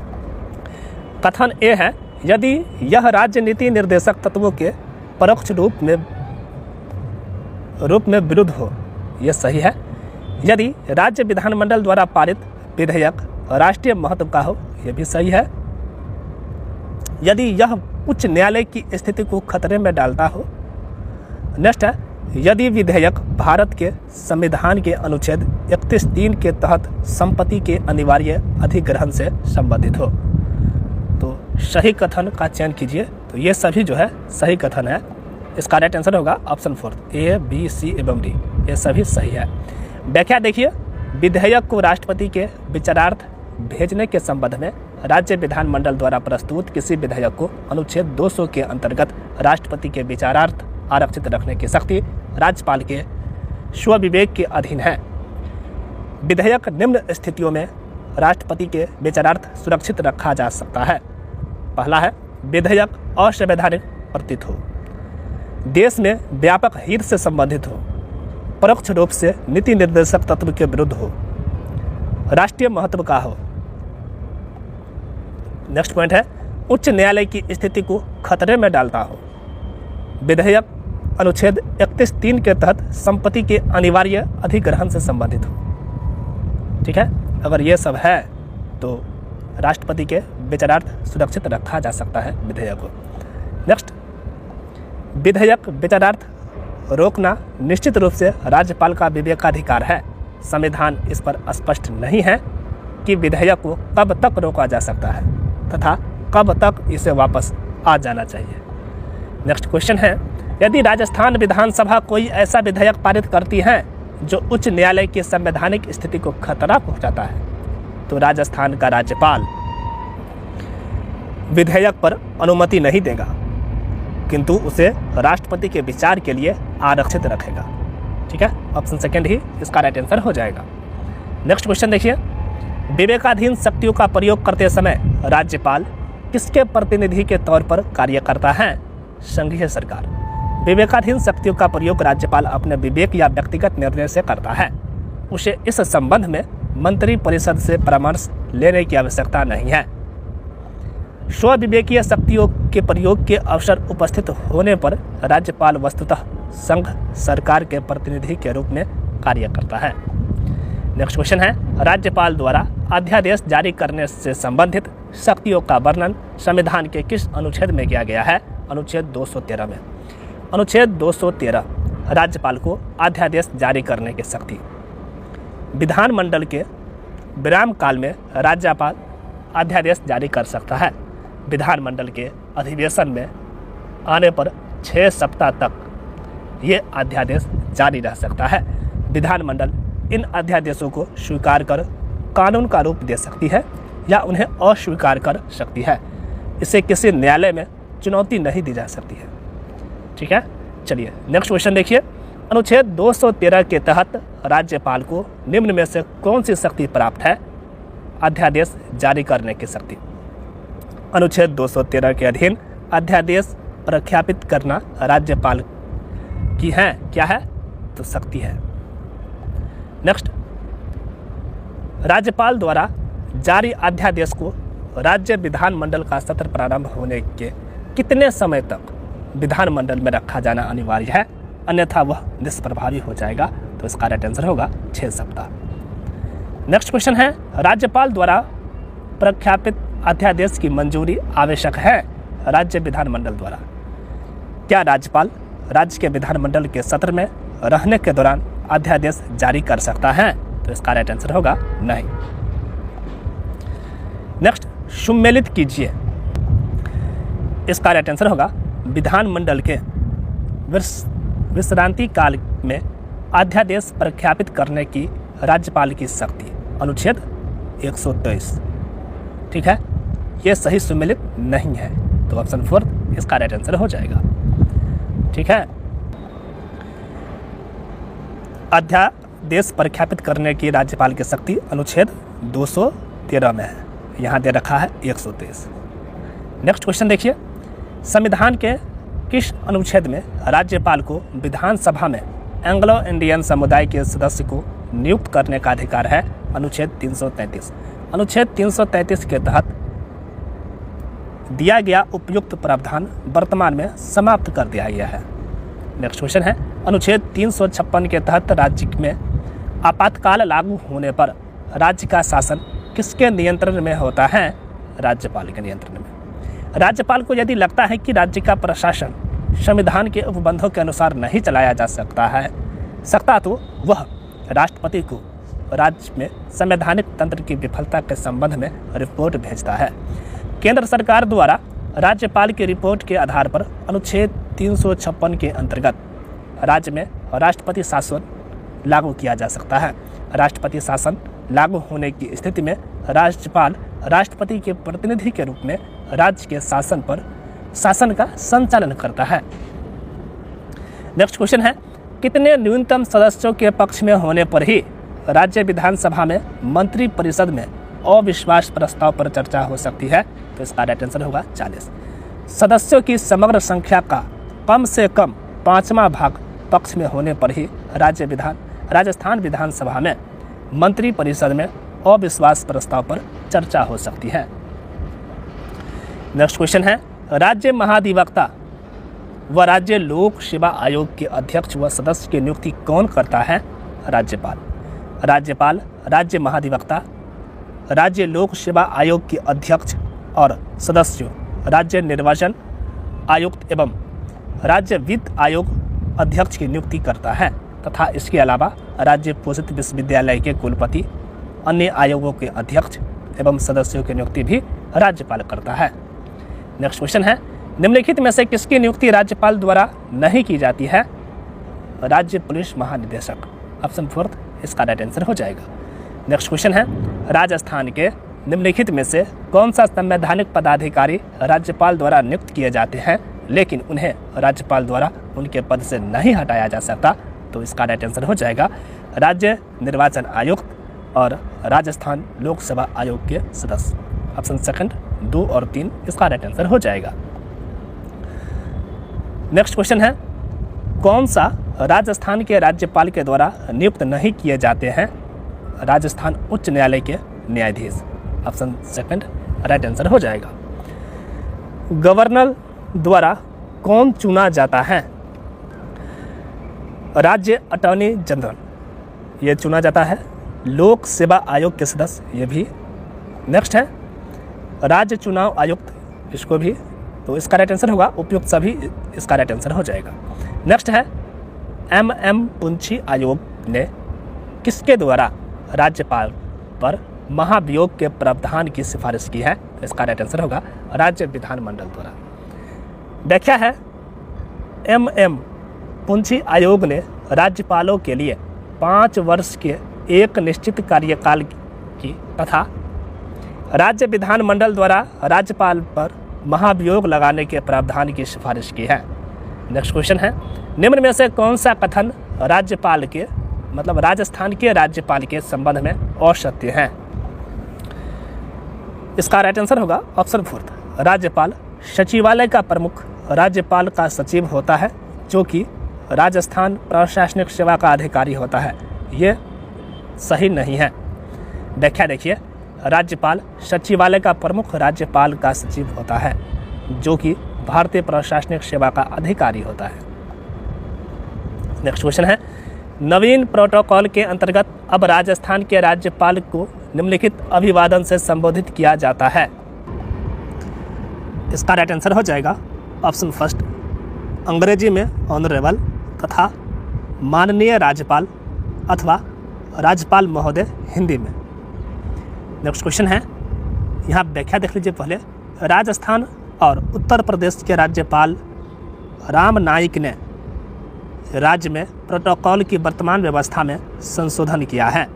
कथन ए है, यदि यह राज्य नीति निर्देशक तत्वों के परोक्ष रूप में विरुद्ध हो, यह सही है। यदि राज्य विधानमंडल द्वारा पारित विधेयक राष्ट्रीय महत्व का हो, यह भी सही है। यदि यह उच्च न्यायालय की स्थिति को खतरे में डालता हो। नेक्स्ट है, यदि विधेयक भारत के संविधान के अनुच्छेद 31(3) के तहत संपत्ति के अनिवार्य अधिग्रहण से संबंधित हो। तो सही कथन का चयन कीजिए। तो ये सभी जो है सही कथन है। इसका राइट आंसर होगा ऑप्शन 4, ए, बी, सी एवं डी, ये सभी सही है। व्याख्या देखिए, विधेयक को राष्ट्रपति के विचारार्थ भेजने के संबंध में राज्य विधानमंडल द्वारा प्रस्तुत किसी विधेयक को अनुच्छेद 200 के अंतर्गत राष्ट्रपति के विचारार्थ आरक्षित रखने की शक्ति राज्यपाल के स्वविवेक के अधीन है। विधेयक निम्न स्थितियों में राष्ट्रपति के विचारार्थ सुरक्षित रखा जा सकता है। पहला है, विधेयक असंवैधानिक प्रतीत हो, देश में व्यापक हित से संबंधित हो, परोक्ष रूप से नीति निर्देशक तत्व के विरुद्ध हो, राष्ट्रीय महत्व का हो। नेक्स्ट पॉइंट है, उच्च न्यायालय की स्थिति को खतरे में डालता हो, विधेयक अनुच्छेद 31(3) के तहत संपत्ति के अनिवार्य अधिग्रहण से संबंधित हो। ठीक है, अगर ये सब है तो राष्ट्रपति के विचारार्थ सुरक्षित रखा जा सकता है विधेयक को। नेक्स्ट, विधेयक विचारार्थ रोकना निश्चित रूप से राज्यपाल का विवेकाधिकार है। संविधान इस पर स्पष्ट नहीं है कि विधेयक को कब तक रोका जा सकता है तथा कब तक इसे वापस आ जाना चाहिए। नेक्स्ट क्वेश्चन है, यदि राजस्थान विधानसभा कोई ऐसा विधेयक पारित करती है जो उच्च न्यायालय की संवैधानिक स्थिति को खतरा पहुंचाता है, तो राजस्थान का राज्यपाल विधेयक पर अनुमति नहीं देगा, किंतु उसे राष्ट्रपति के विचार के लिए आरक्षित रखेगा। ठीक है, ऑप्शन सेकंड ही इसका राइट आंसर हो जाएगा। नेक्स्ट क्वेश्चन देखिए, विवेकाधीन शक्तियों का प्रयोग करते समय राज्यपाल किसके प्रतिनिधि के तौर पर कार्य करता है? संघीय सरकार। विवेकाधीन शक्तियों का प्रयोग राज्यपाल अपने विवेक या व्यक्तिगत निर्णय से करता है। उसे इस संबंध में मंत्री परिषद से परामर्श लेने की आवश्यकता नहीं है। स्वविवेकीय शक्तियों के प्रयोग के अवसर उपस्थित होने पर राज्यपाल वस्तुतः संघ सरकार के प्रतिनिधि के रूप में कार्य करता है। नेक्स्ट क्वेश्चन है, राज्यपाल द्वारा अध्यादेश जारी करने से संबंधित शक्तियों का वर्णन संविधान के किस अनुच्छेद में किया गया है? अनुच्छेद 213 में। अनुच्छेद 213 राज्यपाल को अध्यादेश जारी करने की शक्ति। विधानमंडल के विराम काल में राज्यपाल अध्यादेश जारी कर सकता है। विधानमंडल के अधिवेशन में आने पर 6 सप्ताह तक ये अध्यादेश जारी रह सकता है। विधानमंडल इन अध्यादेशों को स्वीकार कर कानून का रूप दे सकती है या उन्हें अस्वीकार कर सकती है। इसे किसी न्यायालय में चुनौती नहीं दी जा सकती है। ठीक है, चलिए नेक्स्ट क्वेश्चन देखिए। अनुच्छेद 213 के तहत राज्यपाल को निम्न में से कौन सी शक्ति प्राप्त है? अध्यादेश जारी करने की शक्ति। अनुच्छेद 213 के अधीन अध्यादेश प्रख्यापित करना राज्यपाल की है, क्या है? तो शक्ति है। नेक्स्ट, राज्यपाल द्वारा जारी अध्यादेश को राज्य विधानमंडल का सत्र प्रारंभ होने के कितने समय तक विधानमंडल में रखा जाना अनिवार्य है, अन्यथा वह निष्प्रभावी हो जाएगा? तो इसका राइट आंसर होगा 6 सप्ताह। नेक्स्ट क्वेश्चन है, राज्यपाल द्वारा प्रख्यापित अध्यादेश की मंजूरी आवश्यक है राज्य विधानमंडल द्वारा? क्या राज्यपाल राज्य के विधानमंडल के सत्र में रहने के दौरान अध्यादेश जारी कर सकता है? तो इसका राइट आंसर होगा नहीं। नेक्स्ट, सुमेलित कीजिए। इसका राइट आंसर होगा विधानमंडल के विश्रांति काल में अध्यादेश प्रख्यापित करने की राज्यपाल की शक्ति। अनुच्छेद 123। ठीक है, ये सही सुमेलित नहीं है, तो ऑप्शन 4 इसका राइट आंसर हो जाएगा। ठीक है। अध्यादेश प्रख्यापित करने की राज्यपाल की शक्ति अनुच्छेद 213 में है, यहाँ दे रखा है 123। नेक्स्ट क्वेश्चन देखिए, संविधान के किस अनुच्छेद में राज्यपाल को विधानसभा में एंग्लो इंडियन समुदाय के सदस्य को नियुक्त करने का अधिकार है? अनुच्छेद 333। अनुच्छेद 333 के तहत दिया गया उपयुक्त प्रावधान वर्तमान में समाप्त कर दिया गया है। नेक्स्ट क्वेश्चन है, अनुच्छेद 356 के तहत राज्य में आपातकाल लागू होने पर राज्य का शासन किसके नियंत्रण में होता है? राज्यपाल के नियंत्रण में। राज्यपाल को यदि लगता है कि राज्य का प्रशासन संविधान के उपबंधों के अनुसार नहीं चलाया जा सकता तो वह राष्ट्रपति को राज्य में संवैधानिक तंत्र की विफलता के संबंध में रिपोर्ट भेजता है। केंद्र सरकार द्वारा राज्यपाल की रिपोर्ट के आधार पर अनुच्छेद 356 के अंतर्गत राज्य में राष्ट्रपति शासन लागू किया जा सकता है। राष्ट्रपति शासन लागू होने की स्थिति में राज्यपाल राष्ट्रपति के प्रतिनिधि के रूप में राज्य के शासन का संचालन करता है। नेक्स्ट क्वेश्चन है, कितने न्यूनतम सदस्यों के पक्ष में होने पर ही राज्य विधानसभा में मंत्री परिषद में अविश्वास प्रस्ताव पर चर्चा हो सकती है? तो इसका राइट आंसर होगा 40। सदस्यों की समग्र संख्या का कम से कम 5वां भाग पक्ष में होने पर ही राजस्थान विधानसभा में मंत्री परिषद में अविश्वास प्रस्ताव पर चर्चा हो सकती है। नेक्स्ट क्वेश्चन है, राज्य महाधिवक्ता व राज्य लोक सेवा आयोग के अध्यक्ष व सदस्य की नियुक्ति कौन करता है? राज्यपाल राज्य महाधिवक्ता, राज्य लोक सेवा आयोग के अध्यक्ष और सदस्यों राज्य निर्वाचन आयुक्त एवं राज्य वित्त आयोग अध्यक्ष की नियुक्ति करता है तथा इसके अलावा राज्य पोषित विश्वविद्यालय के कुलपति, अन्य आयोगों के अध्यक्ष एवं सदस्यों की नियुक्ति भी राज्यपाल करता है। नेक्स्ट क्वेश्चन है, निम्नलिखित में से किसकी नियुक्ति राज्यपाल द्वारा नहीं की जाती है? राज्य पुलिस महानिदेशक, ऑप्शन 4 इसका राइट आंसर हो जाएगा। नेक्स्ट क्वेश्चन है, राजस्थान के निम्नलिखित में से कौन सा संवैधानिक पदाधिकारी राज्यपाल द्वारा नियुक्त किए जाते हैं लेकिन उन्हें राज्यपाल द्वारा उनके पद से नहीं हटाया जा सकता? तो इसका राइट आंसर हो जाएगा राज्य निर्वाचन आयुक्त और राजस्थान लोक सेवा आयोग के सदस्य, ऑप्शन सेकंड 2 और 3 इसका राइट आंसर हो जाएगा। नेक्स्ट क्वेश्चन है, कौन सा राजस्थान के राज्यपाल के द्वारा नियुक्त नहीं किए जाते हैं? राजस्थान उच्च न्यायालय के न्यायाधीश, ऑप्शन सेकंड राइट आंसर हो जाएगा। गवर्नर द्वारा कौन चुना जाता है? राज्य अटॉर्नी जनरल ये चुना जाता है। लोक सेवा आयोग के सदस्य ये भी। नेक्स्ट है राज्य चुनाव आयुक्त, इसको भी, तो इसका राइट आंसर होगा उपयुक्त सभी, इसका राइट आंसर हो जाएगा। नेक्स्ट है एम पुंछी आयोग ने किसके द्वारा राज्यपाल पर महाभियोग के प्रावधान की सिफारिश की है? तो इसका राइट आंसर होगा राज्य विधानमंडल द्वारा। व्याख्या है, एम पुंछी आयोग ने राज्यपालों के लिए 5 वर्ष के एक निश्चित कार्यकाल की तथा राज्य विधानमंडल द्वारा राज्यपाल पर महाभियोग लगाने के प्रावधान की सिफारिश की है। नेक्स्ट क्वेश्चन है, निम्न में से कौन सा कथन राज्यपाल के मतलब राजस्थान के राज्यपाल के संबंध में असत्य है? इसका राइट आंसर होगा ऑप्शन 4, राज्यपाल सचिवालय का प्रमुख राज्यपाल का सचिव होता है जो कि राजस्थान प्रशासनिक सेवा का अधिकारी होता है। ये सही नहीं है। व्याख्या देखिए, राज्यपाल सचिवालय का प्रमुख राज्यपाल का सचिव होता है जो कि भारतीय प्रशासनिक सेवा का अधिकारी होता है। नेक्स्ट क्वेश्चन है, नवीन प्रोटोकॉल के अंतर्गत अब राजस्थान के राज्यपाल को निम्नलिखित अभिवादन से संबोधित किया जाता है? इसका राइट आंसर हो जाएगा ऑप्शन फर्स्ट, अंग्रेजी में ऑनरेबल तथा माननीय राज्यपाल अथवा राज्यपाल महोदय हिंदी में। नेक्स्ट क्वेश्चन है, यहाँ व्याख्या देख लीजिए पहले। राजस्थान और उत्तर प्रदेश के राज्यपाल राम नाईक ने राज्य में प्रोटोकॉल की वर्तमान व्यवस्था में संशोधन किया है।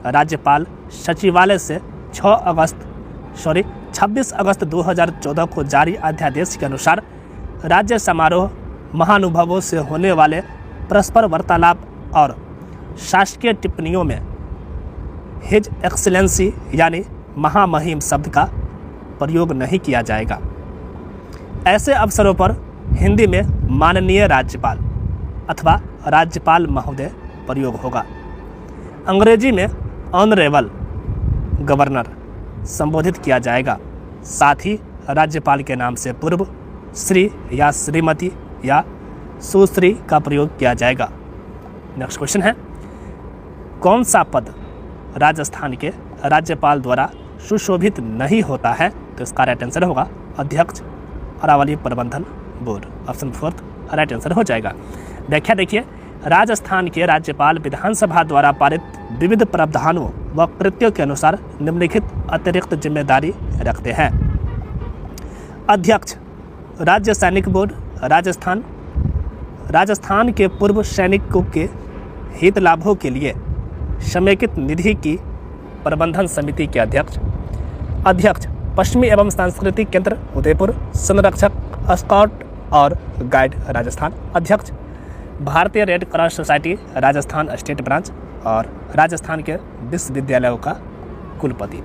राज्यपाल सचिवालय से 26 अगस्त 2014 को जारी अध्यादेश के अनुसार राज्य समारोह महानुभावों से होने वाले परस्पर वार्तालाप और शासकीय टिप्पणियों में हिज एक्सीलेंसी यानी महामहिम शब्द का प्रयोग नहीं किया जाएगा। ऐसे अवसरों पर हिंदी में माननीय राज्यपाल अथवा राज्यपाल महोदय प्रयोग होगा। अंग्रेजी में ऑनरेबल गवर्नर संबोधित किया जाएगा। साथ ही राज्यपाल के नाम से पूर्व श्री या श्रीमती या सुश्री का प्रयोग किया जाएगा। नेक्स्ट क्वेश्चन है, कौन सा पद राजस्थान के राज्यपाल द्वारा सुशोभित नहीं होता है? तो इसका राइट आंसर होगा अध्यक्ष अरावली प्रबंधन बोर्ड। ऑप्शन 4 राइट आंसर हो जाएगा। व्याख्या देखिए, राजस्थान के राज्यपाल विधानसभा द्वारा पारित विविध प्रावधानों व कृत्यों के अनुसार निम्नलिखित अतिरिक्त जिम्मेदारी रखते हैं। अध्यक्ष राज्य सैनिक बोर्ड राजस्थान के पूर्व सैनिकों के हित लाभों के लिए समेकित निधि की प्रबंधन समिति के अध्यक्ष पश्चिमी एवं सांस्कृतिक केंद्र उदयपुर संरक्षक स्काउट और गाइड राजस्थान। अध्यक्ष भारतीय red cross society Rajasthan state branch और राजस्थान के विश्वविद्यालयों का कुलपति।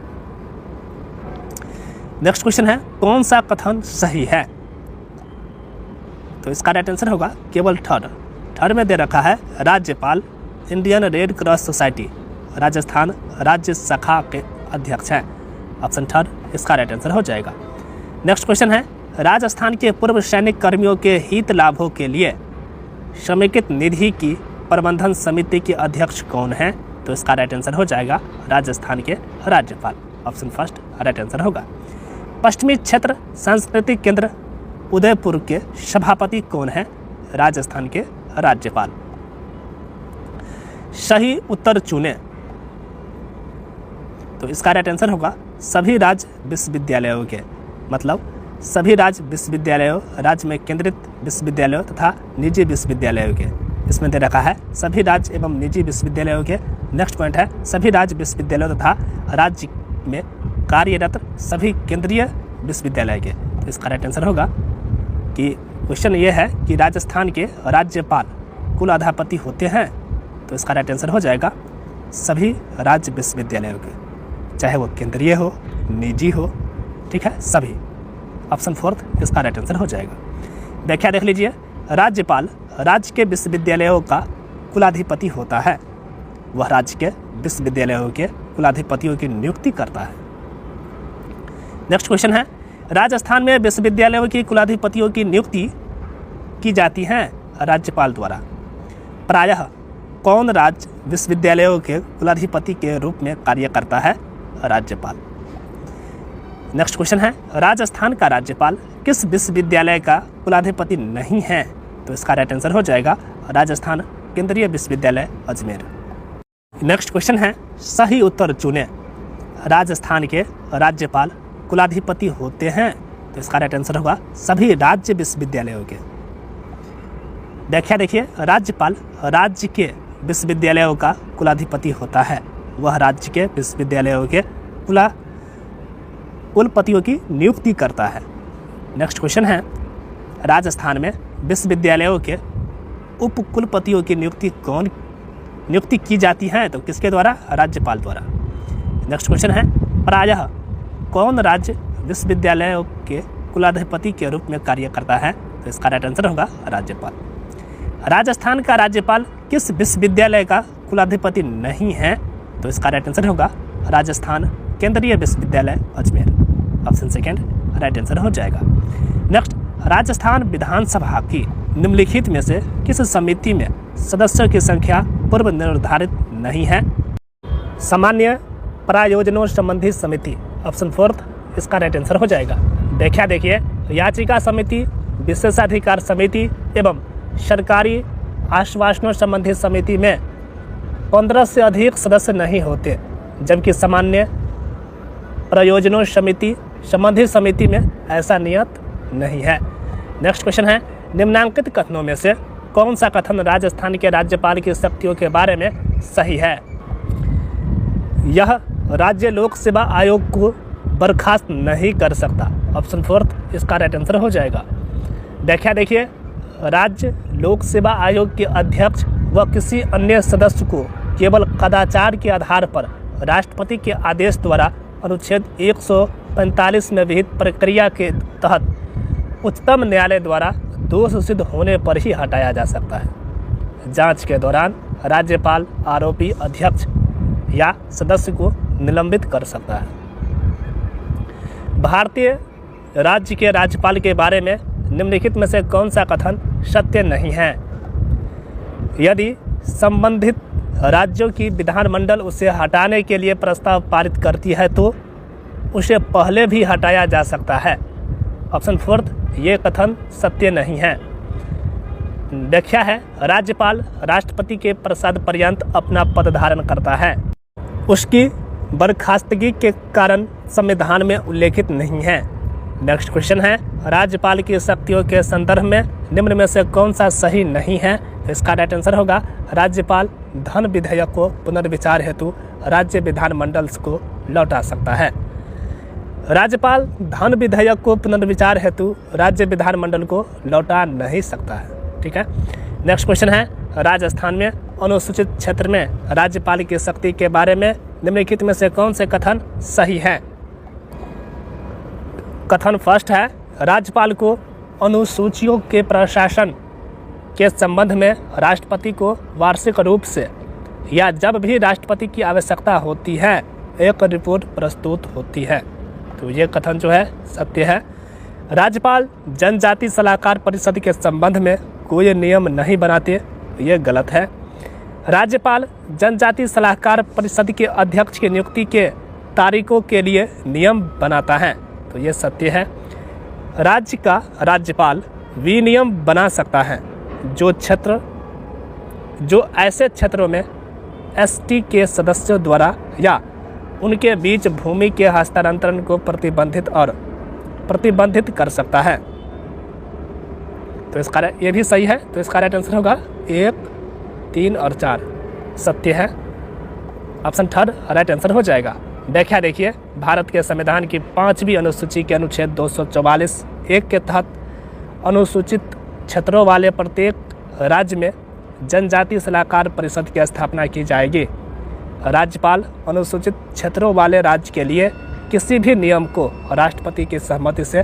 नेक्स्ट क्वेश्चन है, कौन सा कथन सही है? तो इसका राइट आंसर होगा केवल थर्ड में दे रखा है राज्यपाल Indian red cross society Rajasthan राज्य शाखा के अध्यक्ष हैं। ऑप्शन 3 इसका राइट आंसर हो जाएगा। नेक्स्ट क्वेश्चन है, राजस्थान के पूर्व सैनिक कर्मियों के हित लाभों के लिए समेकित निधि की प्रबंधन समिति के अध्यक्ष कौन है? तो इसका राइट आंसर हो जाएगा राजस्थान के राज्यपाल। ऑप्शन 1 राइट आंसर होगा। पश्चिमी क्षेत्र सांस्कृतिक केंद्र उदयपुर के सभापति कौन है? राजस्थान के राज्यपाल। सही उत्तर चुने। तो इसका राइट आंसर होगा सभी राज्य विश्वविद्यालयों के, मतलब सभी राज्य विश्वविद्यालयों, राज्य में केंद्रित विश्वविद्यालयों तथा निजी विश्वविद्यालयों के। इसमें दे रखा है सभी राज्य एवं निजी विश्वविद्यालयों के। नेक्स्ट पॉइंट है सभी राज्य विश्वविद्यालयों तथा राज्य में कार्यरत सभी केंद्रीय विश्वविद्यालय के। तो इसका राइट आंसर होगा कि क्वेश्चन ये है कि राजस्थान के राज्यपाल कुलाधिपति होते हैं। तो इसका राइट आंसर हो जाएगा सभी राज्य विश्वविद्यालयों के, चाहे वो केंद्रीय हो निजी हो, ठीक है, सभी। ऑप्शन 4 इसका राइट आंसर हो जाएगा। व्याख्या देख लीजिए, राज्यपाल राज्य के विश्वविद्यालयों का कुलाधिपति होता है। वह राज्य के विश्वविद्यालयों के कुलाधिपतियों की नियुक्ति करता है। नेक्स्ट क्वेश्चन है, राजस्थान में विश्वविद्यालयों की कुलाधिपतियों की नियुक्ति की जाती है राज्यपाल द्वारा। प्रायः कौन राज्य विश्वविद्यालयों के कुलाधिपति के रूप में कार्य करता है? राज्यपाल। नेक्स्ट क्वेश्चन है, राजस्थान का राज्यपाल किस विश्वविद्यालय का कुलाधिपति नहीं है? तो इसका राइट आंसर हो जाएगा राजस्थान केंद्रीय विश्वविद्यालय अजमेर। नेक्स्ट क्वेश्चन है, सही उत्तर चुने। राजस्थान के राज्यपाल कुलाधिपति होते हैं। तो इसका राइट आंसर होगा सभी राज्य विश्वविद्यालयों के। व्याख्या देखिए, राज्यपाल राज्य के विश्वविद्यालयों का कुलाधिपति होता है। वह राज्य के विश्वविद्यालयों के कुलपतियों की नियुक्ति करता है। नेक्स्ट क्वेश्चन है, राजस्थान में विश्वविद्यालयों के उप कुलपतियों की नियुक्ति की जाती है। तो किसके द्वारा? राज्यपाल द्वारा। नेक्स्ट क्वेश्चन है, प्रायः कौन राज्य विश्वविद्यालयों के कुलाधिपति के रूप में कार्य करता है? तो इसका राइट आंसर होगा राज्यपाल। राजस्थान का राज्यपाल किस विश्वविद्यालय का कुलाधिपति नहीं है? तो इसका राइट आंसर होगा राजस्थान केंद्रीय विश्वविद्यालय अजमेर। ऑप्शन 2 राइट आंसर हो जाएगा। नेक्स्ट, राजस्थान विधानसभा की निम्नलिखित में से किस समिति में सदस्यों की संख्या पूर्व निर्धारित नहीं है? सामान्य प्रायोजनों संबंधी समिति। ऑप्शन 4 इसका राइट आंसर हो जाएगा। व्याख्या देखिए, याचिका समिति, विशेषाधिकार समिति एवं सरकारी आश्वासनों संबंधी समिति में 15 से अधिक सदस्य नहीं होते, जबकि सामान्य प्रयोजनों समिति संबंधी समिति में ऐसा नियत नहीं है। नेक्स्ट क्वेश्चन है, निम्नांकित कथनों में से कौन सा कथन राजस्थान के राज्यपाल की शक्तियों के बारे में सही है? यह राज्य लोक सेवा आयोग को बर्खास्त नहीं कर सकता। ऑप्शन 4 इसका राइट आंसर हो जाएगा। व्याख्या देखिए, राज्य लोक सेवा आयोग के अध्यक्ष व किसी अन्य सदस्य को केवल कदाचार के आधार पर राष्ट्रपति के आदेश द्वारा अनुच्छेद 145 में विहित प्रक्रिया के तहत उच्चतम न्यायालय द्वारा दोष सिद्ध होने पर ही हटाया जा सकता है। जांच के दौरान राज्यपाल आरोपी अध्यक्ष या सदस्य को निलंबित कर सकता है। भारतीय राज्य के राज्यपाल के बारे में निम्नलिखित में से कौन सा कथन सत्य नहीं है? यदि संबंधित राज्यों की विधानमंडल उसे हटाने के लिए प्रस्ताव पारित करती है तो उसे पहले भी हटाया जा सकता है। ऑप्शन 4, ये कथन सत्य नहीं है। व्याख्या है, राज्यपाल राष्ट्रपति के प्रसाद पर्यंत अपना पद धारण करता है। उसकी बर्खास्तगी के कारण संविधान में उल्लेखित नहीं है। नेक्स्ट क्वेश्चन है, राज्यपाल की शक्तियों के संदर्भ में निम्न में से कौन सा सही नहीं है? तो इसका राइट आंसर होगा, राज्यपाल धन विधेयक को पुनर्विचार हेतु राज्य विधानमंडल को लौटा सकता है। राज्यपाल धन विधेयक को पुनर्विचार हेतु राज्य विधानमंडल को लौटा नहीं सकता है। ठीक है। नेक्स्ट क्वेश्चन है, राजस्थान में अनुसूचित क्षेत्र में राज्यपाल की शक्ति के बारे में निम्नलिखित में से कौन से कथन सही है? कथन फर्स्ट है, राज्यपाल को अनुसूचियों के प्रशासन के संबंध में राष्ट्रपति को वार्षिक रूप से या जब भी राष्ट्रपति की आवश्यकता होती है एक रिपोर्ट प्रस्तुत होती है। तो ये कथन जो है सत्य है। राज्यपाल जनजाति सलाहकार परिषद के संबंध में कोई नियम नहीं बनाते, ये गलत है। राज्यपाल जनजाति सलाहकार परिषद के अध्यक्ष की नियुक्ति के तारीखों के लिए नियम बनाता है, तो ये सत्य है। राज्य का राज्यपाल विनियम बना सकता है जो ऐसे क्षेत्रों में एसटी के सदस्यों द्वारा या उनके बीच भूमि के हस्तांतरण को प्रतिबंधित कर सकता है। तो इसका ये भी सही है। तो इसका राइट आंसर होगा 1, 3 और 4 सत्य है। ऑप्शन 3 राइट आंसर हो जाएगा। व्याख्या देखिए, भारत के संविधान की 5वीं अनुसूची के अनुच्छेद 244(1) के तहत अनुसूचित क्षेत्रों वाले प्रत्येक राज्य में जनजाति सलाहकार परिषद की स्थापना की जाएगी। राज्यपाल अनुसूचित क्षेत्रों वाले राज्य के लिए किसी भी नियम को राष्ट्रपति की सहमति से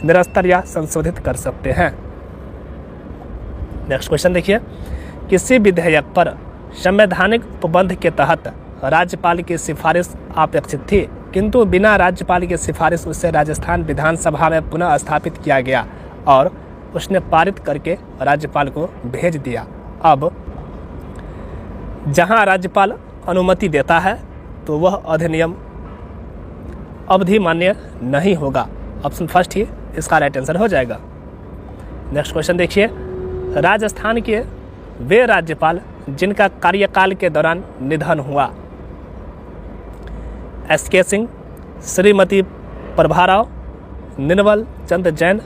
निरस्त या संशोधित कर सकते हैं। नेक्स्ट क्वेश्चन देखिए, किसी विधेयक पर संवैधानिक उपबंध के तहत राज्यपाल की सिफारिश अपेक्षित थी, किंतु बिना राज्यपाल की सिफारिश उसे राजस्थान विधानसभा में पुनः स्थापित किया गया और उसने पारित करके राज्यपाल को भेज दिया। अब जहां राज्यपाल अनुमति देता है तो वह अधिनियम अवधि मान्य नहीं होगा। ऑप्शन फर्स्ट ही इसका राइट आंसर हो जाएगा। नेक्स्ट क्वेश्चन देखिए, राजस्थान के वे राज्यपाल जिनका कार्यकाल के दौरान निधन हुआ। एस.के. सिंह, श्रीमती प्रभाराव, निर्मल चंद्र जैन,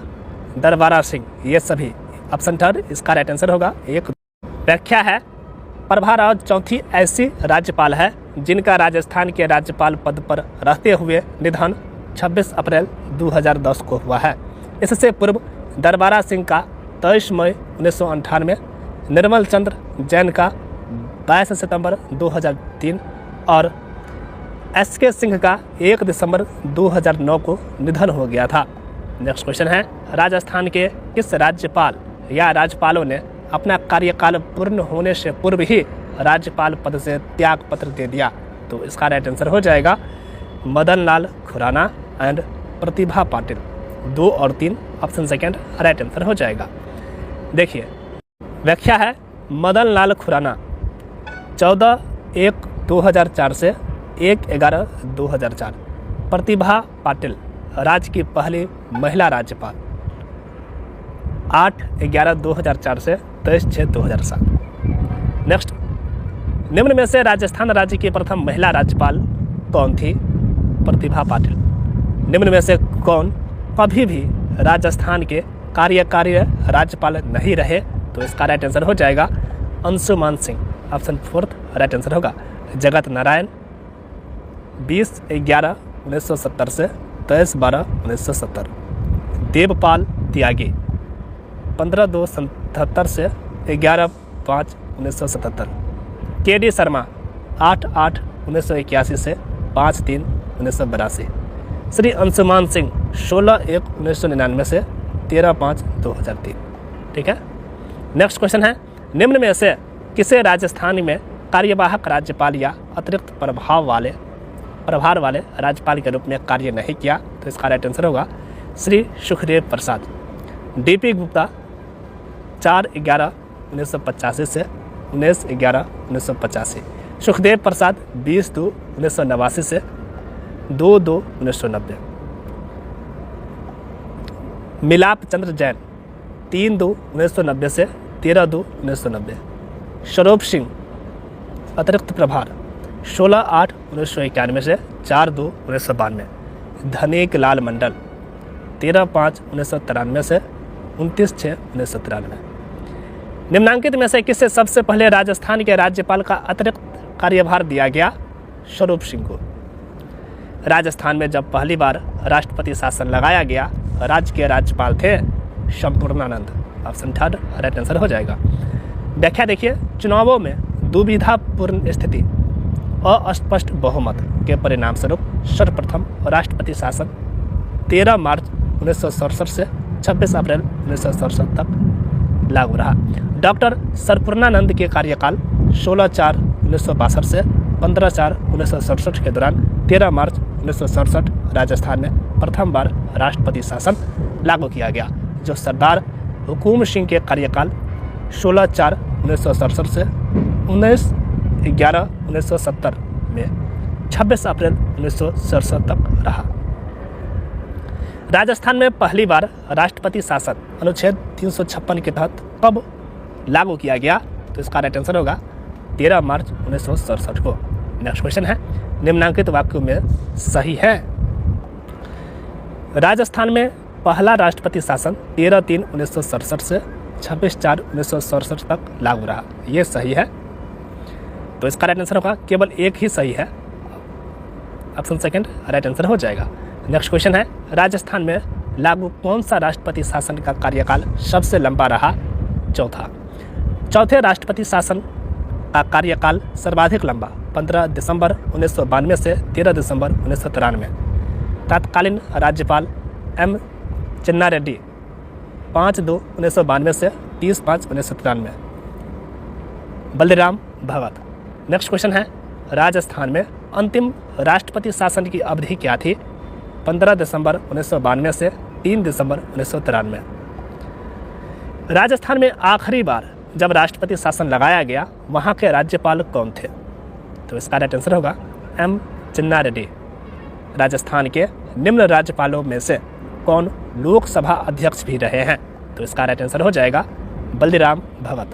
दरबारा सिंह, ये सभी। ऑप्शन 3 इसका राइट आंसर होगा 1। व्याख्या है, प्रभाराव चौथी ऐसी राज्यपाल है जिनका राजस्थान के राज्यपाल पद पर रहते हुए निधन 26 अप्रैल 2010 को हुआ है। इससे पूर्व दरबारा सिंह का 23 मई 1998, निर्मल चंद्र जैन का 22 सितंबर 2003 और एस.के. सिंह का 1 दिसंबर 2009 को निधन हो गया था। नेक्स्ट क्वेश्चन है, राजस्थान के किस राज्यपाल या राज्यपालों ने अपना कार्यकाल पूर्ण होने से पूर्व ही राज्यपाल पद से त्याग पत्र दे दिया? तो इसका राइट आंसर हो जाएगा मदन लाल खुराना एंड प्रतिभा पाटिल। 2 और 3 ऑप्शन सेकेंड राइट आंसर हो जाएगा। देखिए, व्याख्या है, मदन लाल खुराना 14/1/2004 से 1/11/2004। प्रतिभा पाटिल राज्य की पहली महिला राज्यपाल 8/11/2004 से 23/6/2007। नेक्स्ट, निम्न में से राजस्थान राज्य की प्रथम महिला राज्यपाल कौन थी? प्रतिभा पाटिल। निम्न में से कौन कभी भी राजस्थान के कार्यकारी राज्यपाल नहीं रहे? तो इसका राइट आंसर हो जाएगा Anshuman Singh. Option 4 right answer होगा। जगत नारायण 20/11/1970 से 23/12/1970। देवपाल त्यागी 15/2/77 से 11/5/1977। के.डी. शर्मा 8/8/1981 से 5/3/1982। श्री अंशुमान सिंह 16/1/1999 से 13/5/2003। ठीक है। नेक्स्ट क्वेश्चन है, निम्न में से किसे राजस्थान में कार्यवाहक राज्यपाल या अतिरिक्त प्रभार वाले राज्यपाल के रूप में कार्य नहीं किया? तो इसका राइट आंसर होगा श्री सुखदेव प्रसाद। डी.पी. गुप्ता 4/11/1985 से 19/11/1985। सुखदेव प्रसाद 20/2/1989 से 2/2/1990। मिलाप चंद्र जैन 3/2/1990 से 13/2/1990। स्वरूप सिंह अतिरिक्त प्रभार 16/8/1991 से 4/2/1992। धनीक लाल मंडल 13/5/1993 से 29/6/1993। निम्नांकित में से किसे सबसे पहले राजस्थान के राज्यपाल का अतिरिक्त कार्यभार दिया गया? स्वरूप सिंह को। राजस्थान में जब पहली बार राष्ट्रपति शासन लगाया गया, राज्य के राज्यपाल थे Sampurnanand. Option third right answer हो जाएगा। व्याख्या देखिए, चुनावों में दुविधापूर्ण स्थिति, अस्पष्ट बहुमत के परिणाम स्वरूप सर्वप्रथम राष्ट्रपति शासन 13 मार्च 1967 से 26 अप्रैल 1967 तक लागू रहा। डॉक्टर सर्वपूर्णानंद के कार्यकाल 16/4/1962 से 15/4/1967 के दौरान 13 मार्च 1967 राजस्थान में प्रथम बार राष्ट्रपति शासन लागू किया गया, जो सरदार हुकुम सिंह के कार्यकाल 16/4/1967 से 19/11/1970 में 26 अप्रैल 1967 तक रहा। राजस्थान में पहली बार राष्ट्रपति शासन अनुच्छेद 356 के तहत कब लागू किया गया? तो इसका राइट आंसर होगा 13 मार्च 1967 को। नेक्स्ट क्वेश्चन है, निम्नांकित वाक्यों में सही है? राजस्थान में पहला राष्ट्रपति शासन 13/3/1967 से 26/4/1967 तक लागू रहा। ये सही है, तो इसका राइट आंसर होगा केवल एक ही सही है। ऑप्शन सेकंड राइट आंसर हो जाएगा। नेक्स्ट क्वेश्चन है, राजस्थान में लागू कौन सा राष्ट्रपति शासन का कार्यकाल सबसे लंबा रहा? चौथे राष्ट्रपति शासन का कार्यकाल सर्वाधिक लंबा 15 दिसंबर 1992 से 13 दिसंबर 1993। तत्कालीन राज्यपाल एम चिन्ना रेड्डी 5/2/1992 से 30/5/1993। बलराम भगत। नेक्स्ट क्वेश्चन है, राजस्थान में अंतिम राष्ट्रपति शासन की अवधि क्या थी? 15 दिसंबर 1992 से 3 दिसंबर 1993। राजस्थान में आखिरी बार जब राष्ट्रपति शासन लगाया गया, वहाँ के राज्यपाल कौन थे? तो इसका राइट आंसर होगा एम चिन्ना रेड्डी। राजस्थान के निम्न राज्यपालों में से कौन लोकसभा अध्यक्ष भी रहे हैं? तो इसका राइट आंसर हो जाएगा बलराम भगत।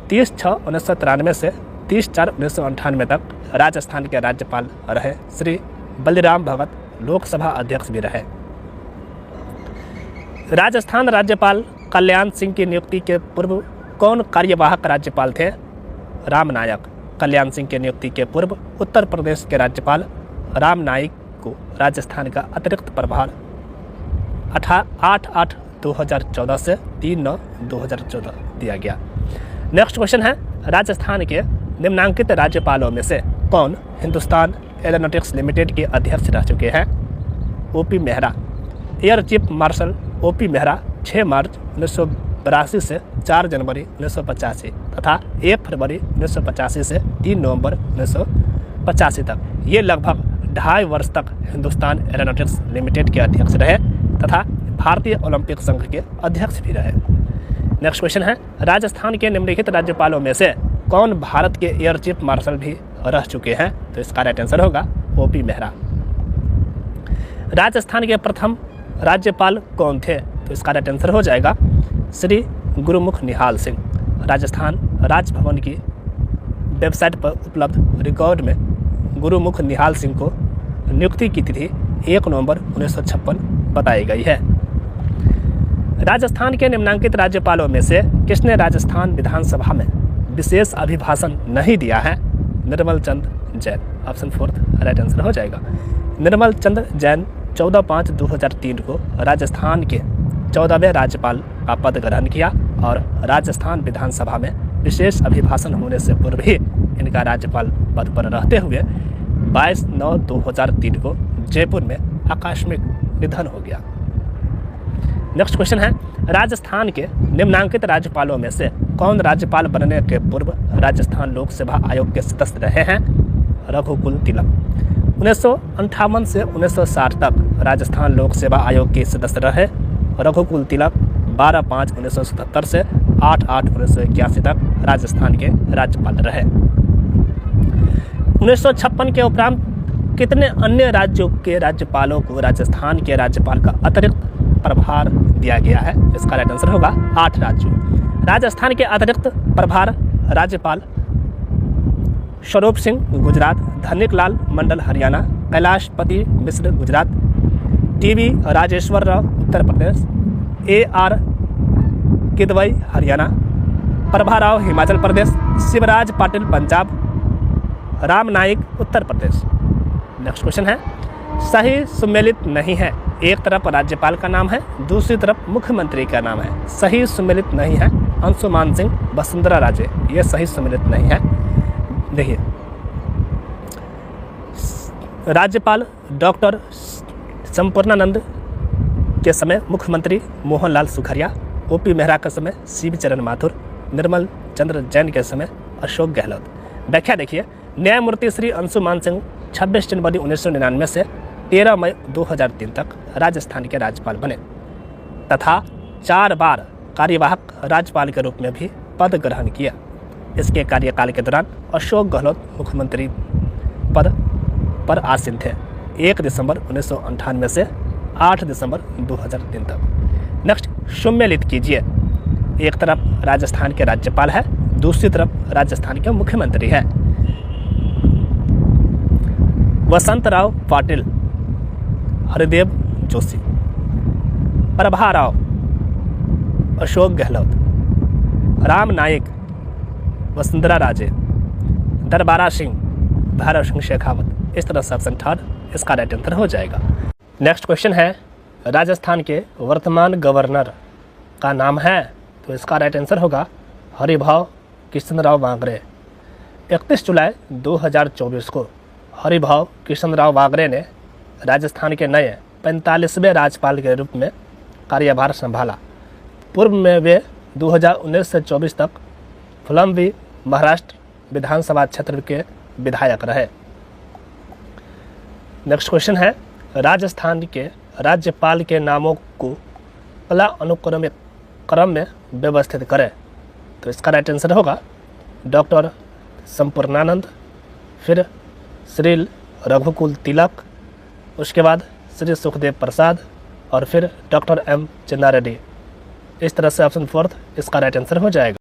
30/6/1993 से 30/4/1998 तक राजस्थान के राज्यपाल रहे श्री बलराम भगत लोकसभा अध्यक्ष भी रहे। राजस्थान राज्यपाल कल्याण सिंह की नियुक्ति के पूर्व कौन कार्यवाहक राज्यपाल थे? राम नायक। कल्याण सिंह की नियुक्ति के पूर्व उत्तर प्रदेश के राज्यपाल राम नाईक को राजस्थान का अतिरिक्त प्रभार 8/8/2014 से 3/9/2014 दिया गया। नेक्स्ट क्वेश्चन है, राजस्थान के निम्नांकित राज्यपालों में से कौन हिंदुस्तान एरोनॉटिक्स लिमिटेड के अध्यक्ष रह चुके हैं? OP. Mehra. Air chief marshal OP. Mehra 6 मार्च 1982 से 4 जनवरी 1985 तथा 1 फरवरी 1985 से 3 नवंबर 1985 तक ये लगभग 2.5 वर्ष तक हिंदुस्तान एरोनॉटिक्स लिमिटेड के अध्यक्ष रहे तथा भारतीय ओलंपिक संघ के अध्यक्ष भी रहे। नेक्स्ट क्वेश्चन है, राजस्थान के निम्नलिखित राज्यपालों में से कौन भारत के एयर चीफ मार्शल भी रह चुके हैं? तो इसका राइट आंसर होगा ओ.पी. मेहरा। राजस्थान के प्रथम राज्यपाल कौन थे? तो इसका राइट आंसर हो जाएगा श्री गुरुमुख निहाल सिंह। राजस्थान राजभवन की वेबसाइट पर उपलब्ध रिकॉर्ड में गुरुमुख निहाल सिंह को नियुक्ति की तिथि 1 नवंबर 1956 बताई गई है। राजस्थान के निम्नांकित राज्यपालों में से किसने राजस्थान विधानसभा में विशेष अभिभाषण नहीं दिया है? निर्मल Chand Jain. Option 4 right answer हो जाएगा। निर्मल चंद जैन 14/5/2003 को राजस्थान के 14वें राज्यपाल का पद ग्रहण किया और राजस्थान विधानसभा में विशेष अभिभाषण होने से पूर्व ही इनका राज्यपाल पद पर रहते हुए 22/9/2003 को जयपुर में आकस्मिक निधन हो गया। नेक्स्ट क्वेश्चन है, राजस्थान के निम्नांकित राज्यपालों में से कौन राज्यपाल बनने के पूर्व राजस्थान लोक सेवा आयोग के सदस्य रहे हैं? रघुकुल तिलक। 1958 से 1960 तक राजस्थान लोक सेवा आयोग के सदस्य रहे रघुकुल तिलक 12/5/1977 से 8/8/1981 तक राजस्थान के राज्यपाल रहे। 1956 के उपरांत कितने अन्य राज्यों के राज्यपालों को राजस्थान के राज्यपाल का अतिरिक्त प्रभार दिया गया है? इसका राइट आंसर होगा 8 राज्यों। राजस्थान के अतिरिक्त प्रभार राज्यपाल Swaroop Singh Gujarat, Dhanik Lal Mandal Haryana, Kailashpati Mishra Gujarat, TV Rajeshwar Rao Uttar Pradesh, AR Kidwai Haryana, Prabha Rao Himachal Pradesh, Shivraj Patil Punjab, Ram Naik Uttar Pradesh. Next question है, सही सुमेलित नहीं है। एक तरफ राज्यपाल का नाम है, दूसरी तरफ मुख्यमंत्री का नाम है। सही सुमेलित नहीं है। अंशुमान सिंह, वसुंधरा राजे, ये सही सुमेलित नहीं है। देखिए, राज्यपाल डॉक्टर संपूर्णानंद के समय मुख्यमंत्री मोहनलाल सुखरिया, OP मेहरा के समय शिव चरण माथुर, निर्मल चंद्र जैन के समय अशोक गहलोत। व्याख्या देखिए, न्यायमूर्ति श्री अंशुमान सिंह 26 जनवरी 1999 से 13 मई 2003 तक राजस्थान के राज्यपाल बने तथा 4 बार कार्यवाहक राज्यपाल के रूप में भी पद ग्रहण किया। इसके कार्यकाल के दौरान अशोक गहलोत मुख्यमंत्री पद पर आसीन थे 1 दिसंबर 1998 से 8 दिसंबर 2003 तक। नेक्स्ट, सुमेलित कीजिए। एक तरफ राजस्थान के राज्यपाल है, दूसरी तरफ राजस्थान के मुख्यमंत्री है। वसंत राव पाटिल, हरिदेव जोशी, प्रभा राव, अशोक गहलोत, राम नाइक, वसुंधरा राजे, दरबारा सिंह, भैरव सिंह शेखावत। इस तरह से ऑप्शन 3 इसका राइट आंसर हो जाएगा। नेक्स्ट क्वेश्चन है, राजस्थान के वर्तमान गवर्नर का नाम है, तो इसका राइट आंसर होगा हरिभाव कृष्णराव वागरे। 31 जुलाई 2024 को हरिभाव कृष्णराव वागरे ने राजस्थान के नए 45वें राज्यपाल के रूप में कार्यभार संभाला। पूर्व में वे 2019 से 24 तक फुलंबी महाराष्ट्र विधानसभा क्षेत्र के विधायक रहे। नेक्स्ट क्वेश्चन है, राजस्थान के राज्यपाल के नामों को कालानुक्रमिक क्रम में व्यवस्थित करें, तो इसका राइट आंसर होगा डॉक्टर संपूर्णानंद, फिर श्री रघुकुल तिलक, उसके बाद श्री सुखदेव प्रसाद और फिर डॉक्टर M चिन्ना रेड्डी। इस तरह से ऑप्शन 4 इसका राइट आंसर हो जाएगा।